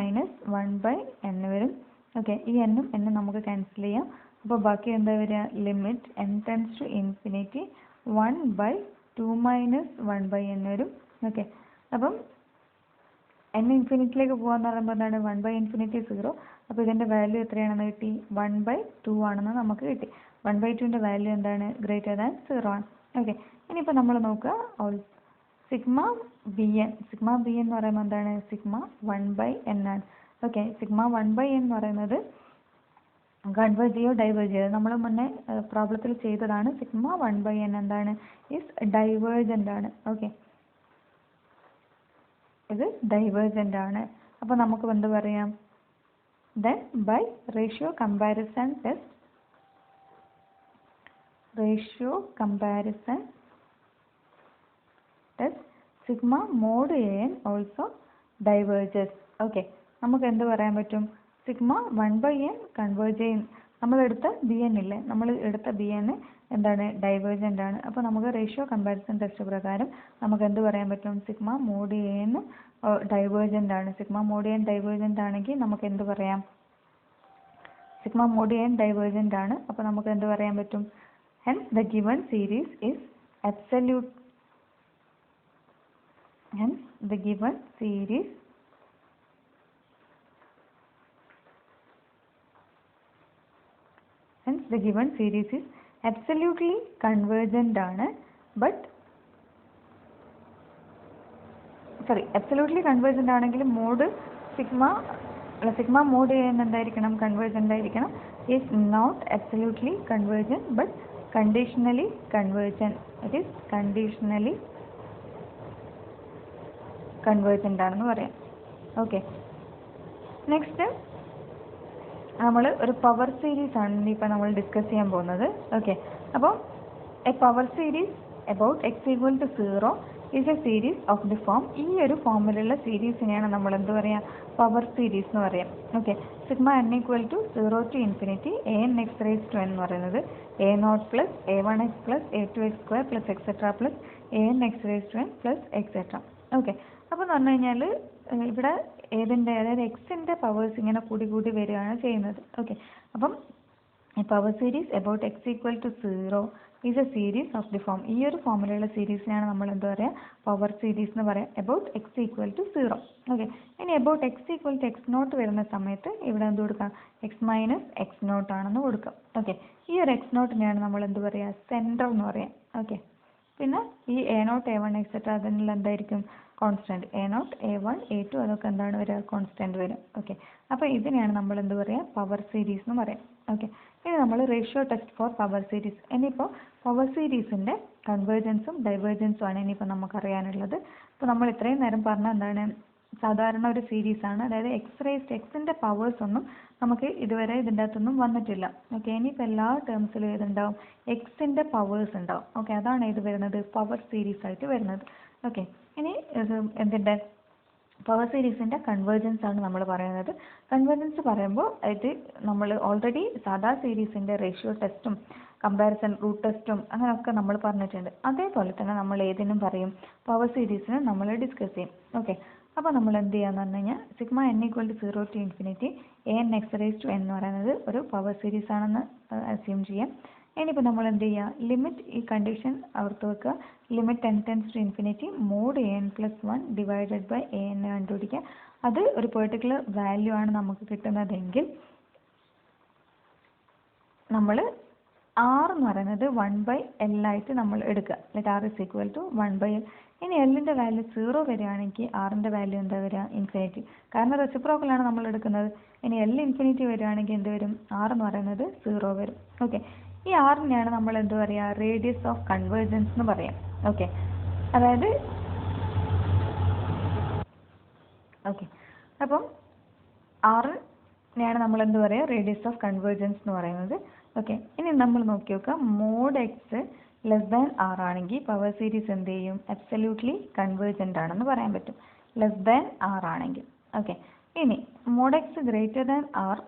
1/n വരും. ഓക്കെ, ഈ എന്നും എന്നും നമുക്ക് ക്യാൻസൽ ചെയ്യാം. അപ്പോൾ ബാക്കി എന്താ വരിക? Limit n tends to infinity 1/2 - 1/n വരും. ഓക്കെ, അപ്പം n ഇൻഫിനിറ്റിയിലേക്ക് പോകാന്ന് പറയുമ്പോൾ എന്താണ്? 1/∞ 0. അപ്പോൾ ഇതിൻ്റെ വാല്യൂ എത്രയാണെന്ന് കിട്ടി? 1/2 ആണെന്ന് നമുക്ക് കിട്ടി. 1/2ൻ്റെ വാല്യൂ എന്താണ്? ഗ്രേറ്റർ ദാൻ 0 ആണ്. ഓക്കെ, ഇനിയിപ്പോൾ നമ്മൾ നോക്കുക സിഗ്മ BN എന്ന് പറയുമ്പോൾ എന്താണ്? സിഗ്മ 1/n ആണ്. ഓക്കെ, സിഗ്മ 1/n എന്ന് പറയുന്നത് കൺവേർജ് ചെയ്യോ ഡൈവേർജ് ചെയ്യോ? നമ്മൾ മുന്നേ പ്രോബ്ലത്തിൽ ചെയ്തതാണ്. സിഗ്മ 1/n എന്താണ്? ഇസ് ഡൈവേർജൻ്റ് ആണ്. ഓക്കെ, ഇത് ഡൈവേർജൻ്റ് ആണ്. അപ്പോൾ നമുക്ക് എന്ത് പറയാം? Then by ratio comparison test sigma mod AN also diverges. Okay, നമുക്ക് എന്ത് പറയാൻ പറ്റും? സിഗ്മ 1/n കൺവേർജ് ചെയ്യും. നമ്മളെടുത്ത BN ഇല്ലേ, നമ്മൾ എടുത്ത BN എന്താണ്? ഡൈവേർജൻ്റ് ആണ്. അപ്പോൾ നമുക്ക് റേഷ്യോ കമ്പാരിസൺ ടെസ്റ്റ് പ്രകാരം നമുക്ക് എന്ത് പറയാൻ പറ്റും? സിഗ്മ മോഡ് AN ഡൈവേർജൻ്റ് ആണ്. സിഗ്മ മോഡ് AN ഡൈവേർജൻ്റ് ആണെങ്കിൽ നമുക്ക് എന്ത് പറയാം? സിഗ്മ മോഡ് AN ഡൈവേർജൻ്റ് ആണ്. അപ്പോൾ നമുക്ക് എന്ത് പറയാൻ പറ്റും? hence the given series is absolute hence the given series is absolutely convergent ആണ്. ബട്ട് absolutely convergent ആണെങ്കിൽ മോഡ് സിഗ്മ മോഡ് AN എന്തായിരിക്കണം? കൺവേർജൻ്റ് ആയിരിക്കണം. is not absolutely convergent but conditionally convergent. it is conditionally convergent ആണെന്ന് പറയാം. ഓക്കെ, നെക്സ്റ്റ് നമ്മൾ ഒരു പവർ സീരീസ് ആണ് ഇനിയിപ്പോൾ നമ്മൾ ഡിസ്കസ് ചെയ്യാൻ പോകുന്നത്. ഓക്കെ, അപ്പോൾ A power series about x equal to 0 is A series of the form. ഈ ഒരു ഫോമിലുള്ള സീരീസിനെയാണ് നമ്മൾ എന്ത് പറയാം? പവർ സീരീസ് എന്ന് പറയാം. Okay, sigma n equal to 0 to infinity ANX raised to n എന്ന് പറയുന്നത് A0 plus A1x plus A2x square plus etc plus ANX raised to n plus etc. Okay, അപ്പോൾ എന്ന് പറഞ്ഞു കഴിഞ്ഞാൽ ഇവിടെ ഏതിൻ്റെ, അതായത് എക്സിൻ്റെ പവേഴ്സ് ഇങ്ങനെ കൂടി കൂടി വരികയാണ് ചെയ്യുന്നത്. ഓക്കെ, അപ്പം power series about x equal to 0 is A series of the form. ഈ ഒരു ഫോമിലുള്ള സീരീസിനാണ് നമ്മൾ എന്താ പറയുക? പവർ സീരീസ് എന്ന് പറയാം. About x equal to 0. Okay, ഇനി about x equal to x0 വരുന്ന സമയത്ത് ഇവിടെ എന്ത് കൊടുക്കാം? x minus x0 ആണെന്ന് കൊടുക്കാം. ഓക്കെ, ഈ ഒരു x0നെയാണ് നമ്മൾ എന്ത് പറയുക? സെൻറ്റർ എന്ന് പറയാം. ഓക്കെ, പിന്നെ ഈ A0 A1 എക്സെട്ര അതിനുള്ള എന്തായിരിക്കും? കോൺസ്റ്റൻറ്റ്. A0 A1 A2 അതൊക്കെ എന്താണ് വരിക? കോൺസ്റ്റൻറ്റ് വരും. ഓക്കെ, അപ്പോൾ ഇതിനെയാണ് നമ്മൾ എന്ത് പറയുക? പവർ സീരീസ് എന്ന് പറയാം. ഓക്കെ, ഇനി നമ്മൾ ratio test for power series. ഇനിയിപ്പോൾ പവർ സീരീസിൻ്റെ കൺവേർജൻസും ഡൈവേർജൻസും ആണ് ഇനിയിപ്പോൾ നമുക്കറിയാനുള്ളത്. ഇപ്പോൾ നമ്മൾ ഇത്രയും നേരം പറഞ്ഞ എന്താണ്? സാധാരണ ഒരു സീരീസാണ്. അതായത് എക്സിൻ്റെ പവേഴ്സ് ഒന്നും നമുക്ക് ഇതുവരെ ഇതിൻ്റെ അകത്തൊന്നും വന്നിട്ടില്ല. ഓക്കെ, ഇനിയിപ്പോൾ എല്ലാ ടേംസിലും ഏതുണ്ടാവും? എക്സിൻ്റെ പവേഴ്സ് ഉണ്ടാവും. ഓക്കെ, അതാണ് ഇത് വരുന്നത്? പവർ സീരീസ് ആയിട്ട് വരുന്നത്. ഓക്കെ, ഇനി എന്തിൻ്റെ? പവർ സീരീസിൻ്റെ കൺവേർജൻസ് ആണ് നമ്മൾ പറയുന്നത്. കൺവേർജൻസ് പറയുമ്പോൾ ഇത് നമ്മൾ ഓൾറെഡി സാധാ സീരീസിൻ്റെ റേഷ്യോ ടെസ്റ്റും കമ്പാരിസൺ റൂട്ട് ടെസ്റ്റും അങ്ങനെയൊക്കെ നമ്മൾ പറഞ്ഞിട്ടുണ്ട്. അതേപോലെ തന്നെ നമ്മൾ ഏതിനും പറയും? പവർ സീരീസിനും നമ്മൾ ഡിസ്കസ് ചെയ്യും. ഓക്കെ, അപ്പോൾ നമ്മൾ എന്ത് ചെയ്യാന്ന് പറഞ്ഞു കഴിഞ്ഞാൽ sigma n = 0 to infinity an(x)n എന്ന് പറയുന്നത് ഒരു പവർ സീരീസ് ആണെന്ന് അസ്യൂം ചെയ്യാം. ഇനിയിപ്പോൾ നമ്മൾ എന്ത് ചെയ്യുക, ലിമിറ്റ് ഈ കണ്ടീഷൻ ഓർത്ത് വെക്കുക. Limit n tends to infinity mod an + 1 divided by an കണ്ടുപിടിക്കുക. അത് ഒരു പെർട്ടിക്കുലർ വാല്യൂ ആണ് നമുക്ക് കിട്ടുന്നതെങ്കിൽ നമ്മൾ r എന്ന് പറയുന്നത് 1/l ആയിട്ട് നമ്മൾ എടുക്കുക. Let r = 1/l. ഇനി എല്ലിൻ്റെ വാല്യൂ 0 വരികയാണെങ്കിൽ ആറിൻ്റെ വാല്യൂ എന്താ വരിക, ഇൻഫിനിറ്റി. കാരണം റെസിപ്രോക്കൽ ആണ് നമ്മൾ എടുക്കുന്നത്. ഇനി എൽ ഇൻഫിനിറ്റി വരികയാണെങ്കിൽ എന്ത് വരും, r എന്ന് പറയുന്നത് 0 വരും. ഓക്കെ, ഈ ആറിനെയാണ് നമ്മൾ എന്ത് പറയുക, റേഡിയസ് ഓഫ് കൺവേർജൻസ് എന്ന് പറയാം. ഓക്കെ, അതായത് അപ്പം ആറിനെയാണ് നമ്മൾ എന്ത് പറയുക, റേഡിയസ് ഓഫ് കൺവേർജൻസ് എന്ന് പറയുന്നത്. ഓക്കെ, ഇനി നമ്മൾ നോക്കി നോക്കുക, മോഡ് എക്സ് r ആണെങ്കിൽ പവർ സീരീസ് എന്ത് ചെയ്യും, അബ്സല്യൂട്ട്ലി കൺവേർജൻ്റ് ആണെന്ന് പറയാൻ പറ്റും, r ആണെങ്കിൽ. ഓക്കെ, ഇനി മോഡ് എക്സ് r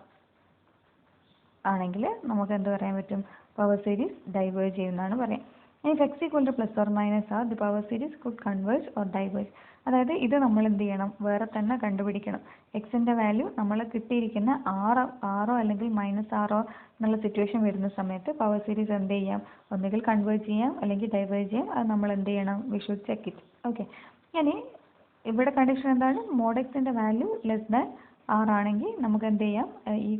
ആണെങ്കിൽ നമുക്ക് എന്ത് പറയാൻ പറ്റും, പവർ സീരീസ് ഡൈവേർജ് ചെയ്യുന്നതാണ് പറയാം. ഇനി x = ±r the power series could converge or diverge. അതായത് ഇത് നമ്മൾ എന്ത് ചെയ്യണം, വേറെ തന്നെ കണ്ടുപിടിക്കണം. എക്സിൻ്റെ വാല്യൂ നമ്മൾ കിട്ടിയിരിക്കുന്ന ആറോ അല്ലെങ്കിൽ -r എന്നുള്ള സിറ്റുവേഷൻ വരുന്ന സമയത്ത് പവർ സീരീസ് എന്ത് ചെയ്യാം, ഒന്നുകിൽ കൺവേർജ് ചെയ്യാം അല്ലെങ്കിൽ ഡൈവേർജ് ചെയ്യാം. അത് നമ്മൾ എന്ത് ചെയ്യണം, we should check it. Okay, ഇനി ഇവിടെ കണ്ടീഷൻ എന്താണ്, മോഡ് എക്സിൻ്റെ വാല്യൂ <r ആണെങ്കിൽ നമുക്ക് എന്ത് ചെയ്യാം, ഈ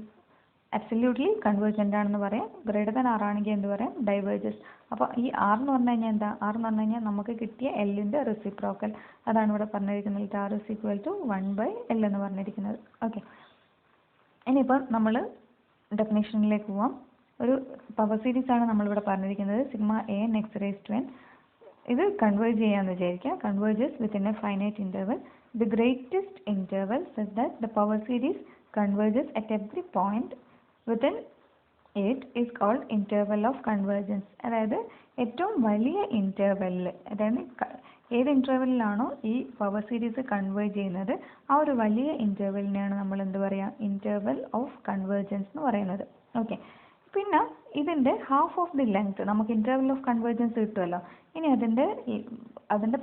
അബ്സല്യൂട്ട്ലി കൺവേർജൻ്റ് ആണെന്ന് പറയാം. >r ആണെങ്കിൽ എന്ത് പറയാം, ഡൈവേർജസ്. അപ്പോൾ ഈ r എന്ന് പറഞ്ഞു കഴിഞ്ഞാൽ എന്താ, r എന്ന് പറഞ്ഞു കഴിഞ്ഞാൽ നമുക്ക് കിട്ടിയ എല്ലിൻ്റെ റെസിപ്രോക്കൽ. അതാണ് ഇവിടെ പറഞ്ഞിരിക്കുന്നത്, r = 1/l എന്ന് പറഞ്ഞിരിക്കുന്നത്. ഓക്കെ, ഇനിയിപ്പോൾ നമ്മൾ ഡെഫിനേഷനിലേക്ക് പോവാം. ഒരു പവർ സീരീസ് ആണ് നമ്മളിവിടെ പറഞ്ഞിരിക്കുന്നത്, സിഗ്മ an(x)n. ഇത് കൺവേർജ് ചെയ്യാമെന്ന് വിചാരിക്കുക. Converges within A finite interval, the greatest interval such that the power series converges at every point within it is called interval of convergence. അതായത് ഏറ്റവും വലിയ ഇൻ്റർവെല്ലിൽ, അതായത് ഏത് ഇൻ്റർവെല്ലിലാണോ ഈ പവർ സീരീസ് കൺവേർജ് ചെയ്യുന്നത് ആ ഒരു വലിയ ഇൻ്റർവെല്ലിനെയാണ് നമ്മൾ എന്ത് പറയുക, ഇൻ്റർവെൽ ഓഫ് കൺവേർജൻസ് എന്ന് പറയുന്നത്. ഓക്കെ, പിന്നെ ഇതിൻ്റെ ഹാഫ് ഓഫ് ദി ലെങ്ത് നമുക്ക് ഇൻ്റർവെൽ ഓഫ് കൺവേർജൻസ് കിട്ടുമല്ലോ. ഇനി അതിൻ്റെ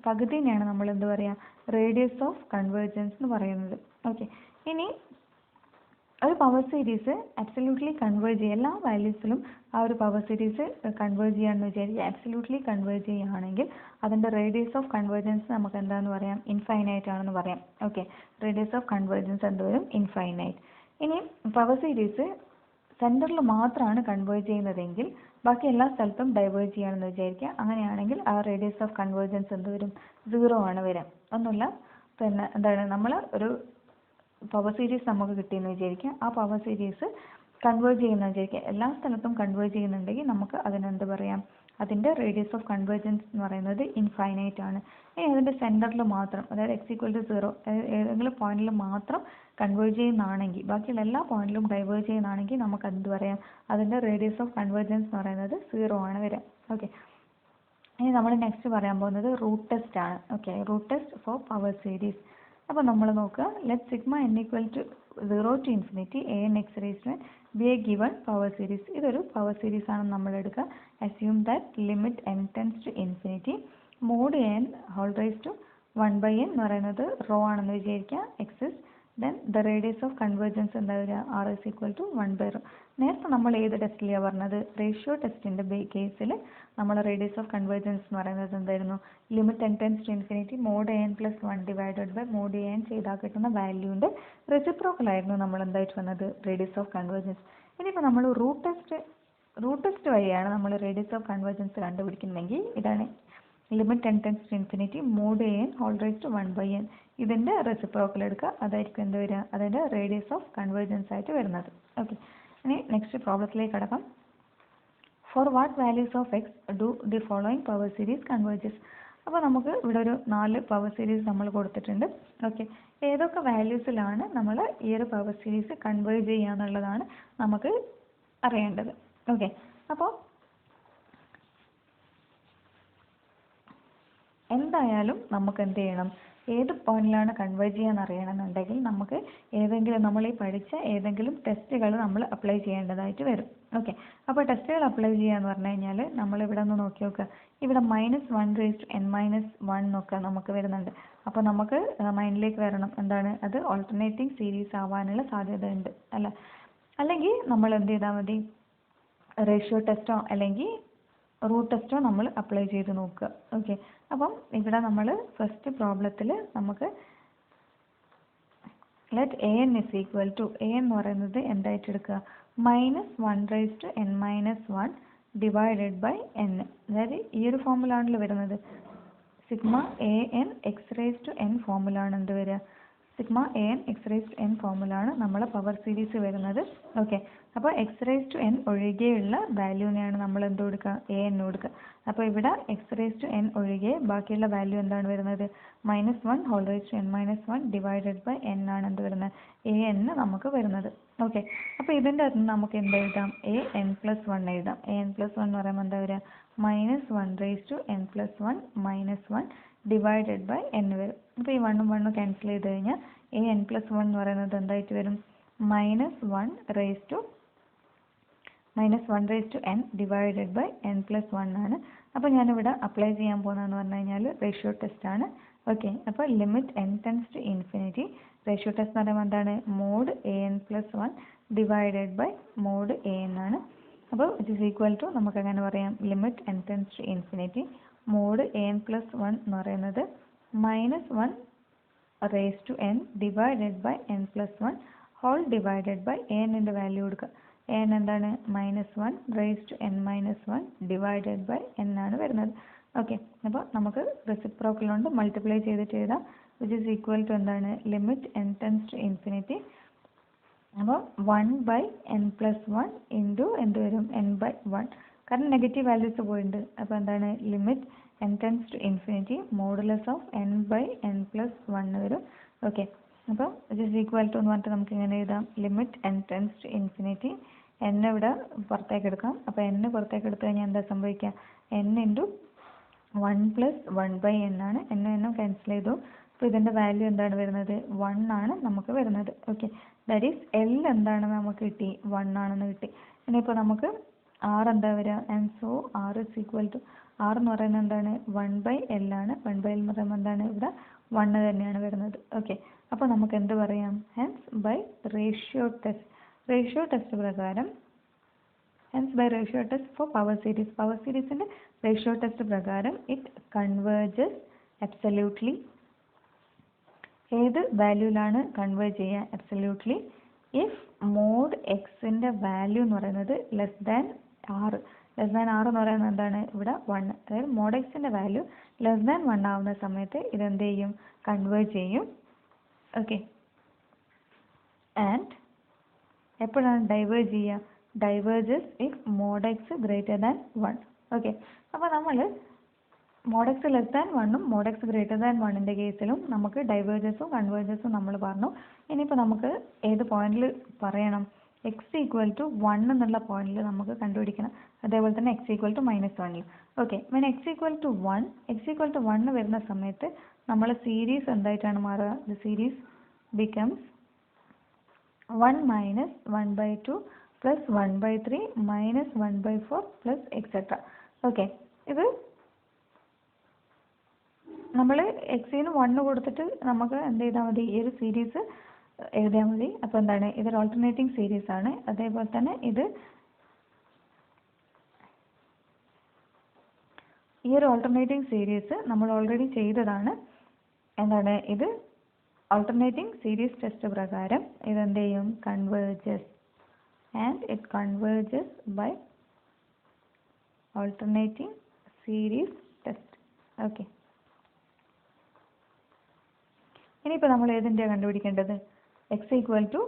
പകുതിനെയാണ് നമ്മൾ എന്ത് പറയുക, റേഡിയസ് ഓഫ് കൺവേർജൻസ് എന്ന് പറയുന്നത്. ഓക്കെ, ഇനി ഒരു പവർ സീരീസ് അബ്സല്യൂട്ട്ലി കൺവേർജ് ചെയ്യുക, എല്ലാ വാല്യൂസിലും ആ ഒരു പവർ സീരീസ് കൺവേർജ് ചെയ്യാമെന്ന് വിചാരിക്കുക. അബ്സല്യൂട്ട്ലി കൺവേർജ് ചെയ്യുകയാണെങ്കിൽ അതിൻ്റെ റേഡിയസ് ഓഫ് കൺവേർജൻസ് നമുക്ക് എന്താണെന്ന് പറയാം, ഇൻഫൈനൈറ്റ് ആണെന്ന് പറയാം. ഓക്കെ, റേഡിയസ് ഓഫ് കൺവേർജൻസ് എന്ത് വരും, ഇൻഫൈനൈറ്റ്. ഇനി പവർ സീരീസ് സെൻറ്ററിൽ മാത്രമാണ് കൺവേർജ് ചെയ്യുന്നതെങ്കിൽ ബാക്കി എല്ലാ സ്ഥലത്തും ഡൈവേർജ് ചെയ്യുകയാണെന്ന് വിചാരിക്കുക. അങ്ങനെയാണെങ്കിൽ ആ റേഡിയസ് ഓഫ് കൺവേർജൻസ് എന്ത് വരും, 0 ആണ് വരിക. ഒന്നുമില്ല, പിന്നെ എന്താണ്, നമ്മൾ ഒരു പവർ സീരീസ് നമുക്ക് കിട്ടിയെന്ന് വിചാരിക്കുക. ആ പവർ സീരീസ് കൺവേർജ് ചെയ്യുന്ന വിചാരിക്കുക, എല്ലാ സ്ഥലത്തും കൺവേർജ് ചെയ്യുന്നുണ്ടെങ്കിൽ നമുക്ക് അതിനെന്ത് പറയാം, അതിൻ്റെ റേഡിയസ് ഓഫ് കൺവേർജൻസ് എന്ന് പറയുന്നത് ഇൻഫൈനൈറ്റ് ആണ്. ഇനി അതിൻ്റെ സെൻറ്ററിൽ മാത്രം, അതായത് x = 0 ഏതെങ്കിലും പോയിന്റിൽ മാത്രം കൺവേർജ് ചെയ്യുന്നതാണെങ്കിൽ ബാക്കിയുള്ള എല്ലാ പോയിന്റിലും ഡൈവേർജ് ചെയ്യുന്നതാണെങ്കിൽ നമുക്ക് എന്ത് പറയാം, അതിൻ്റെ റേഡിയസ് ഓഫ് കൺവേർജൻസ് എന്ന് പറയുന്നത് 0 ആണ് വരിക. ഓക്കെ, ഇനി നമ്മൾ നെക്സ്റ്റ് പറയാൻ പോകുന്നത് റൂട്ട് ടെസ്റ്റ് ആണ്. Okay, root test for power series. അപ്പോൾ നമ്മൾ നോക്കുക, let sigma n = 0 to infinity an(x)n be a given power series. ഇതൊരു പവർ സീരീസ് ആണെന്ന് നമ്മൾ എടുക്കുക. assume that limit n tends to infinity mod n (1/n) എന്ന് പറയുന്നത് റോ ആണെന്ന് വിചാരിക്കുക, എക്സിസ്. then the radius of convergence എന്താ വരിക, r = 1/ρ. നേരത്തെ നമ്മൾ ഏത് ടെസ്റ്റിലാണ് പറഞ്ഞത്, റേഷ്യോ ടെസ്റ്റിൻ്റെ കേസിൽ നമ്മൾ റേഡിയസ് ഓഫ് കൺവേർജൻസ് എന്ന് പറയുന്നത് എന്തായിരുന്നു, limit n tends to infinity mod n + 1 divided by mod n ചെയ്താൽ കിട്ടുന്ന വാല്യൂൻ്റെ റെസിപ്രോക്കൽ ആയിരുന്നു നമ്മൾ എന്തായിട്ട് വന്നത്, റേഡിയസ് ഓഫ് കൺവേർജൻസ്. ഇനിയിപ്പോൾ നമ്മൾ റൂട്ട് ടെസ്റ്റ് വഴിയാണ് നമ്മൾ റേഡിയസ് ഓഫ് കൺവേർജൻസ് കണ്ടുപിടിക്കുന്നതെങ്കിൽ ഇതാണ്, limit n tends to infinity mod n (1/n) ഇതിൻ്റെ റെസിപ്രോക്കൽ എടുക്കുക, അതായിരിക്കും എന്ത് വരിക, അതിൻ്റെ റേഡിയസ് ഓഫ് കൺവേർജൻസ് ആയിട്ട് വരുന്നത്. ഓക്കെ, ഇനി നെക്സ്റ്റ് പ്രോബ്ലത്തിലേക്ക് കടക്കാം. For what values of x do the following power series converges. അപ്പോൾ നമുക്ക് ഇവിടെ ഒരു 4 പവർ സീരീസ് നമ്മൾ കൊടുത്തിട്ടുണ്ട്. ഓക്കെ, ഏതൊക്കെ വാല്യൂസിലാണ് നമ്മൾ ഈ ഒരു പവർ സീരീസ് കൺവേർജ് ചെയ്യുക എന്നുള്ളതാണ് നമുക്ക് അറിയേണ്ടത്. ഓക്കെ, അപ്പോൾ എന്തായാലും നമുക്ക് എന്ത് ചെയ്യണം, ഏത് പോയിന്റിലാണ് കൺവേർജ് ചെയ്യാൻ അറിയണമെന്നുണ്ടെങ്കിൽ നമുക്ക് ഏതെങ്കിലും നമ്മൾ ഈ പഠിച്ച ഏതെങ്കിലും ടെസ്റ്റുകൾ നമ്മൾ അപ്ലൈ ചെയ്യേണ്ടതായിട്ട് വരും. ഓക്കെ, അപ്പോൾ ടെസ്റ്റുകൾ അപ്ലൈ ചെയ്യാന്ന് പറഞ്ഞു കഴിഞ്ഞാൽ നമ്മൾ ഇവിടെ ഒന്ന് നോക്കി നോക്കുക. ഇവിടെ -1n-1 എന്നൊക്കെ നമുക്ക് വരുന്നുണ്ട്. അപ്പോൾ നമുക്ക് മൈൻഡിലേക്ക് വരണം എന്താണ്, അത് ഓൾട്ടർനേറ്റിംഗ് സീരീസ് ആവാനുള്ള സാധ്യത ഉണ്ട് അല്ല. അല്ലെങ്കിൽ നമ്മൾ എന്ത് ചെയ്താൽ മതി, റേഷ്യോ ടെസ്റ്റോ അല്ലെങ്കിൽ റൂട്ട് ടെസ്റ്റോ നമ്മൾ അപ്ലൈ ചെയ്ത് നോക്കുക. ഓക്കെ, അപ്പം ഇവിടെ നമ്മൾ ഫസ്റ്റ് പ്രോബ്ലത്തിൽ നമുക്ക് let an is equal to a എന്ന് പറയുന്നത് എന്തായിട്ട് എടുക്കുക, -1n-1 ഡിവൈഡഡ് ബൈ n. അതായത് ഈ ഒരു ഫോമുലാണല്ലോ വരുന്നത്. സിഗ്മ an x⁻n ഫോമുലാണ് എന്ത് വരിക, സിഗ്മ an x⁻n ഫോമുലാണ് നമ്മളെ പവർ സീരീസ് വരുന്നത്. ഓക്കെ, അപ്പോൾ x⁻n ഒഴികെയുള്ള വാല്യൂവിനെയാണ് നമ്മൾ എന്ത് കൊടുക്കുക, an കൊടുക്കുക. അപ്പോൾ ഇവിടെ x⁻n ഒഴികെ ബാക്കിയുള്ള വാല്യൂ എന്താണ് വരുന്നത്, -1n-1 ഡിവൈഡഡ് ബൈ n ആണ് എന്ത് വരുന്നത്, an നമുക്ക് വരുന്നത്. ഓക്കെ, അപ്പോൾ ഇതിൻ്റെ അകത്ത് നമുക്ക് എന്ത് എഴുതാം, an+1 എഴുതാം. an+1 എന്ന് പറയുമ്പോൾ എന്താ വരിക, -1n+1 ഡിവൈഡഡ് ബൈ n വരും. അപ്പോൾ ഈ 1 ഉം 1 ഉം ക്യാൻസൽ ചെയ്ത് കഴിഞ്ഞാൽ an+1 എന്ന് പറയുന്നത് എന്തായിട്ട് വരും, -1n ഡിവൈഡഡ് ബൈ n+1 ആണ്. അപ്പോൾ ഞാനിവിടെ അപ്ലൈ ചെയ്യാൻ പോകുന്നതെന്ന് പറഞ്ഞു കഴിഞ്ഞാൽ റേഷ്യോ ടെസ്റ്റ് ആണ്. ഓക്കെ, അപ്പോൾ limit n tends to infinity, ratio test എന്ന് പറയുമ്പോൾ എന്താണ്, mod an+1 divided by mod an ആണ്. അപ്പോൾ ഇറ്റ് ഈസ് ഈക്വൽ ടു നമുക്ക് അങ്ങനെ പറയാം, limit n tends to infinity mod an+1 എന്ന് പറയുന്നത് -1n divided by n+1 whole divided by an-ന്റെ വാല്യൂ കൊടുക്കുക. an എന്താണ്, -1n-1 ഡിവൈഡഡ് ബൈ n ആണ് വരുന്നത്. ഓക്കെ, അപ്പോൾ നമുക്ക് റെസിപ്രോക്കൽ കൊണ്ട് മൾട്ടിപ്ലൈ ചെയ്തിട്ട് എഴുതാം, വിച്ച് ഈസ് ഈക്വൽ ടു എന്താണ്, limit n tends to infinity. അപ്പോൾ 1/n+1 ഇൻറ്റു എന്ത് വരും, n/1, കാരണം നെഗറ്റീവ് വാല്യൂസ് പോയിട്ടുണ്ട്. അപ്പോൾ എന്താണ്, limit n tends to infinity modulus of n/n+1 വരും. ഓക്കെ, അപ്പോൾ ഇറ്റ് ഈസ് ഈക്വൽ ടു എന്ന് പറഞ്ഞിട്ട് നമുക്ക് ഇങ്ങനെ എഴുതാം, limit n tends to infinity, n ഇവിടെ പുറത്തേക്ക് എടുക്കാം. അപ്പോൾ n പുറത്തേക്ക് എടുത്തു കഴിഞ്ഞാൽ എന്താ സംഭവിക്കുക, n ഇൻറ്റു 1+1/n ആണ്, n ക്യാൻസൽ ചെയ്തു. അപ്പോൾ ഇതിൻ്റെ വാല്യൂ എന്താണ് വരുന്നത്, 1 ആണ് നമുക്ക് വരുന്നത്. ഓക്കെ, ദാറ്റ് ഈസ് L എന്താണ് നമുക്ക് കിട്ടി, 1 ആണെന്ന് കിട്ടി. ഇനിയിപ്പോൾ നമുക്ക് R എന്താ വരിക, and so R is equal to, R എന്ന് പറയുന്നത് എന്താണ്, 1/L ആണ്. 1/L എന്ന് പറയുമ്പോൾ എന്താണ്, ഇവിടെ 1 തന്നെയാണ് വരുന്നത്. ഓക്കെ, അപ്പോൾ നമുക്ക് എന്ത് പറയാം, ഹെൻസ് ബൈ റേഷ്യോ ടെസ്റ്റ് പ്രകാരം, hence by ratio test for power സീരീസിൻ്റെ റേഷ്യോ ടെസ്റ്റ് പ്രകാരം ഇറ്റ് കൺവേർജസ് അബ്സല്യൂട്ട്ലി. ഏത് വാല്യൂലാണ് കൺവേർജ് ചെയ്യുക, അബ്സല്യൂട്ട്ലി ഇഫ് മോഡ് എക്സിൻ്റെ വാല്യൂ എന്ന് പറയുന്നത് ലെസ് ദാൻ R എന്ന് പറയുന്നത് എന്താണ്, ഇവിടെ 1. അതായത് മോഡ് എക്സിൻ്റെ വാല്യൂ ലെസ് ദാൻ 1 ആവുന്ന സമയത്ത് ഇതെന്ത് ചെയ്യും, കൺവേർജ് ചെയ്യും. ഓക്കെ, ആൻഡ് എപ്പോഴാണ് ഡൈവേർജ് ചെയ്യുക, diverges if mod x greater than 1. Okay, അപ്പോൾ നമ്മൾ മോഡ് എക്സ് ലെസ് ദാൻ 1 ഉം മോഡ് എക്സ് ഗ്രേറ്റർ ദാൻ 1ൻ്റെ കേസിലും നമുക്ക് ഡൈവേർജസും കൺവേർജസും നമ്മൾ പറഞ്ഞു. ഇനിയിപ്പോൾ നമുക്ക് ഏത് പോയിന്റിൽ പറയണം, എക്സ് ഈക്വൽ ടു 1 എന്നുള്ള പോയിന്റിൽ നമുക്ക് കണ്ടുപിടിക്കണം. അതേപോലെ തന്നെ x equal to -1. Okay, when x equal to 1 വരുന്ന സമയത്ത് നമ്മൾ സീരീസ് എന്തായിട്ടാണ് മാറുക, the series becomes 1 - 1/2 + 1/3 - 1/4 + etcetera. Okay, ഇത് നമ്മൾ എക്സിന് 1 കൊടുത്തിട്ട് നമുക്ക് എന്ത് ചെയ്താൽ മതി, ഈ ഒരു സീരീസ് എഴുതിയാൽ മതി. അപ്പോൾ എന്താണ്, ഇതൊരു ഓൾട്ടർനേറ്റിംഗ് സീരീസ് ആണ്. അതേപോലെ തന്നെ ഈ ഒരു ഓൾട്ടർനേറ്റിംഗ് സീരീസ് നമ്മൾ ഓൾറെഡി ചെയ്തതാണ്. എന്താണ്, ഇത് ഓൾട്ടർനേറ്റിംഗ് സീരീസ് ടെസ്റ്റ് പ്രകാരം ഇതെന്ത് ചെയ്യും, converges, and it converges by alternating series test. Okay, ഇനിയിപ്പോൾ നമ്മൾ ഏതിൻ്റെയാണ് കണ്ടുപിടിക്കേണ്ടത്, എക്സ് ഈക്വൽ ടു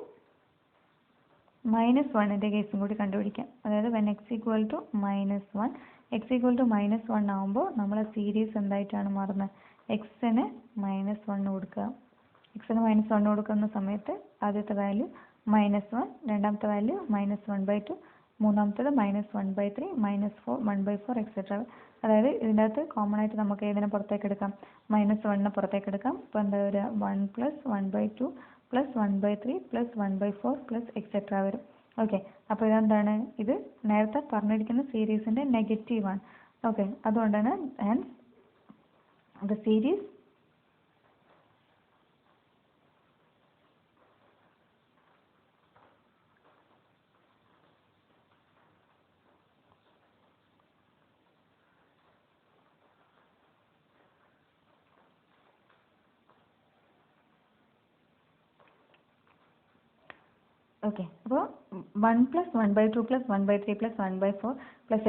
-1ൻ്റെ കേസും കൂടി കണ്ടുപിടിക്കാം. അതായത് when x equal to -1, x equal to -1 ആകുമ്പോൾ നമ്മളെ സീരീസ് എന്തായിട്ടാണ് മാറുന്നത്, എക്സിന് -1 കൊടുക്കുക. എക്സിന് -1 കൊടുക്കുന്ന സമയത്ത് ആദ്യത്തെ വാല്യൂ -1, രണ്ടാമത്തെ വാല്യൂ -1/2, മൂന്നാമത്തേത് -1/3 -1/4 എക്സെട്ര. അതായത് ഇതിൻ്റെ അകത്ത് കോമൺ ആയിട്ട് നമുക്ക് ഏതിനെ പുറത്തേക്ക് എടുക്കാം, -1 പുറത്തേക്ക് എടുക്കാം. അപ്പോൾ എന്താ വരിക, 1 + 1/2 + 1/3 + 1/4 എക്സെട്ര വരും. ഓക്കെ, അപ്പോൾ ഇതെന്താണ്, ഇത് നേരത്തെ പറഞ്ഞിരിക്കുന്ന സീരീസിൻ്റെ നെഗറ്റീവാണ്. ഓക്കെ, അതുകൊണ്ടാണ് ഹെൻസ് ദ സീരീസ് ഓക്കെ. അപ്പോൾ 1 + 1/2 + 1/3 + 1/4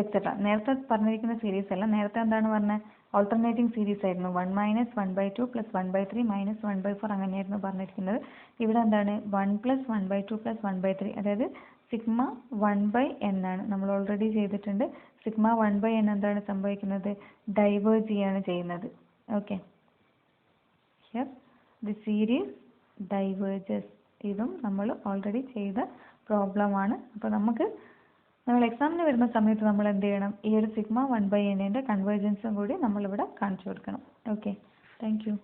എക്സെട്ര നേരത്തെ പറഞ്ഞിരിക്കുന്ന സീരീസ് അല്ല. നേരത്തെ എന്താണ് പറഞ്ഞത്, ഓൾട്ടർനേറ്റിംഗ് സീരീസ് ആയിരുന്നു. 1 - 1/2 + 1/3 - 1/4 അങ്ങനെയായിരുന്നു പറഞ്ഞിരിക്കുന്നത്. ഇവിടെ എന്താണ് 1 + 1/2 + 1/3, അതായത് σ1/n ആണ്. നമ്മൾ ഓൾറെഡി ചെയ്തിട്ടുണ്ട്. σ1/n എന്താണ് സംഭവിക്കുന്നത്, ഡൈവേർജ് ചെയ്യാണ് ചെയ്യുന്നത്. Okay, here the series diverges. ഇതും നമ്മൾ ഓൾറെഡി ചെയ്ത പ്രോബ്ലമാണ്. അപ്പോൾ നമ്മൾ എക്സാമിന് വരുന്ന സമയത്ത് നമ്മൾ എന്ത് ചെയ്യണം, ഈ ഒരു σ1/n കൺവേർജൻസും കൂടി നമ്മളിവിടെ കാണിച്ചു കൊടുക്കണം. Okay, thank you.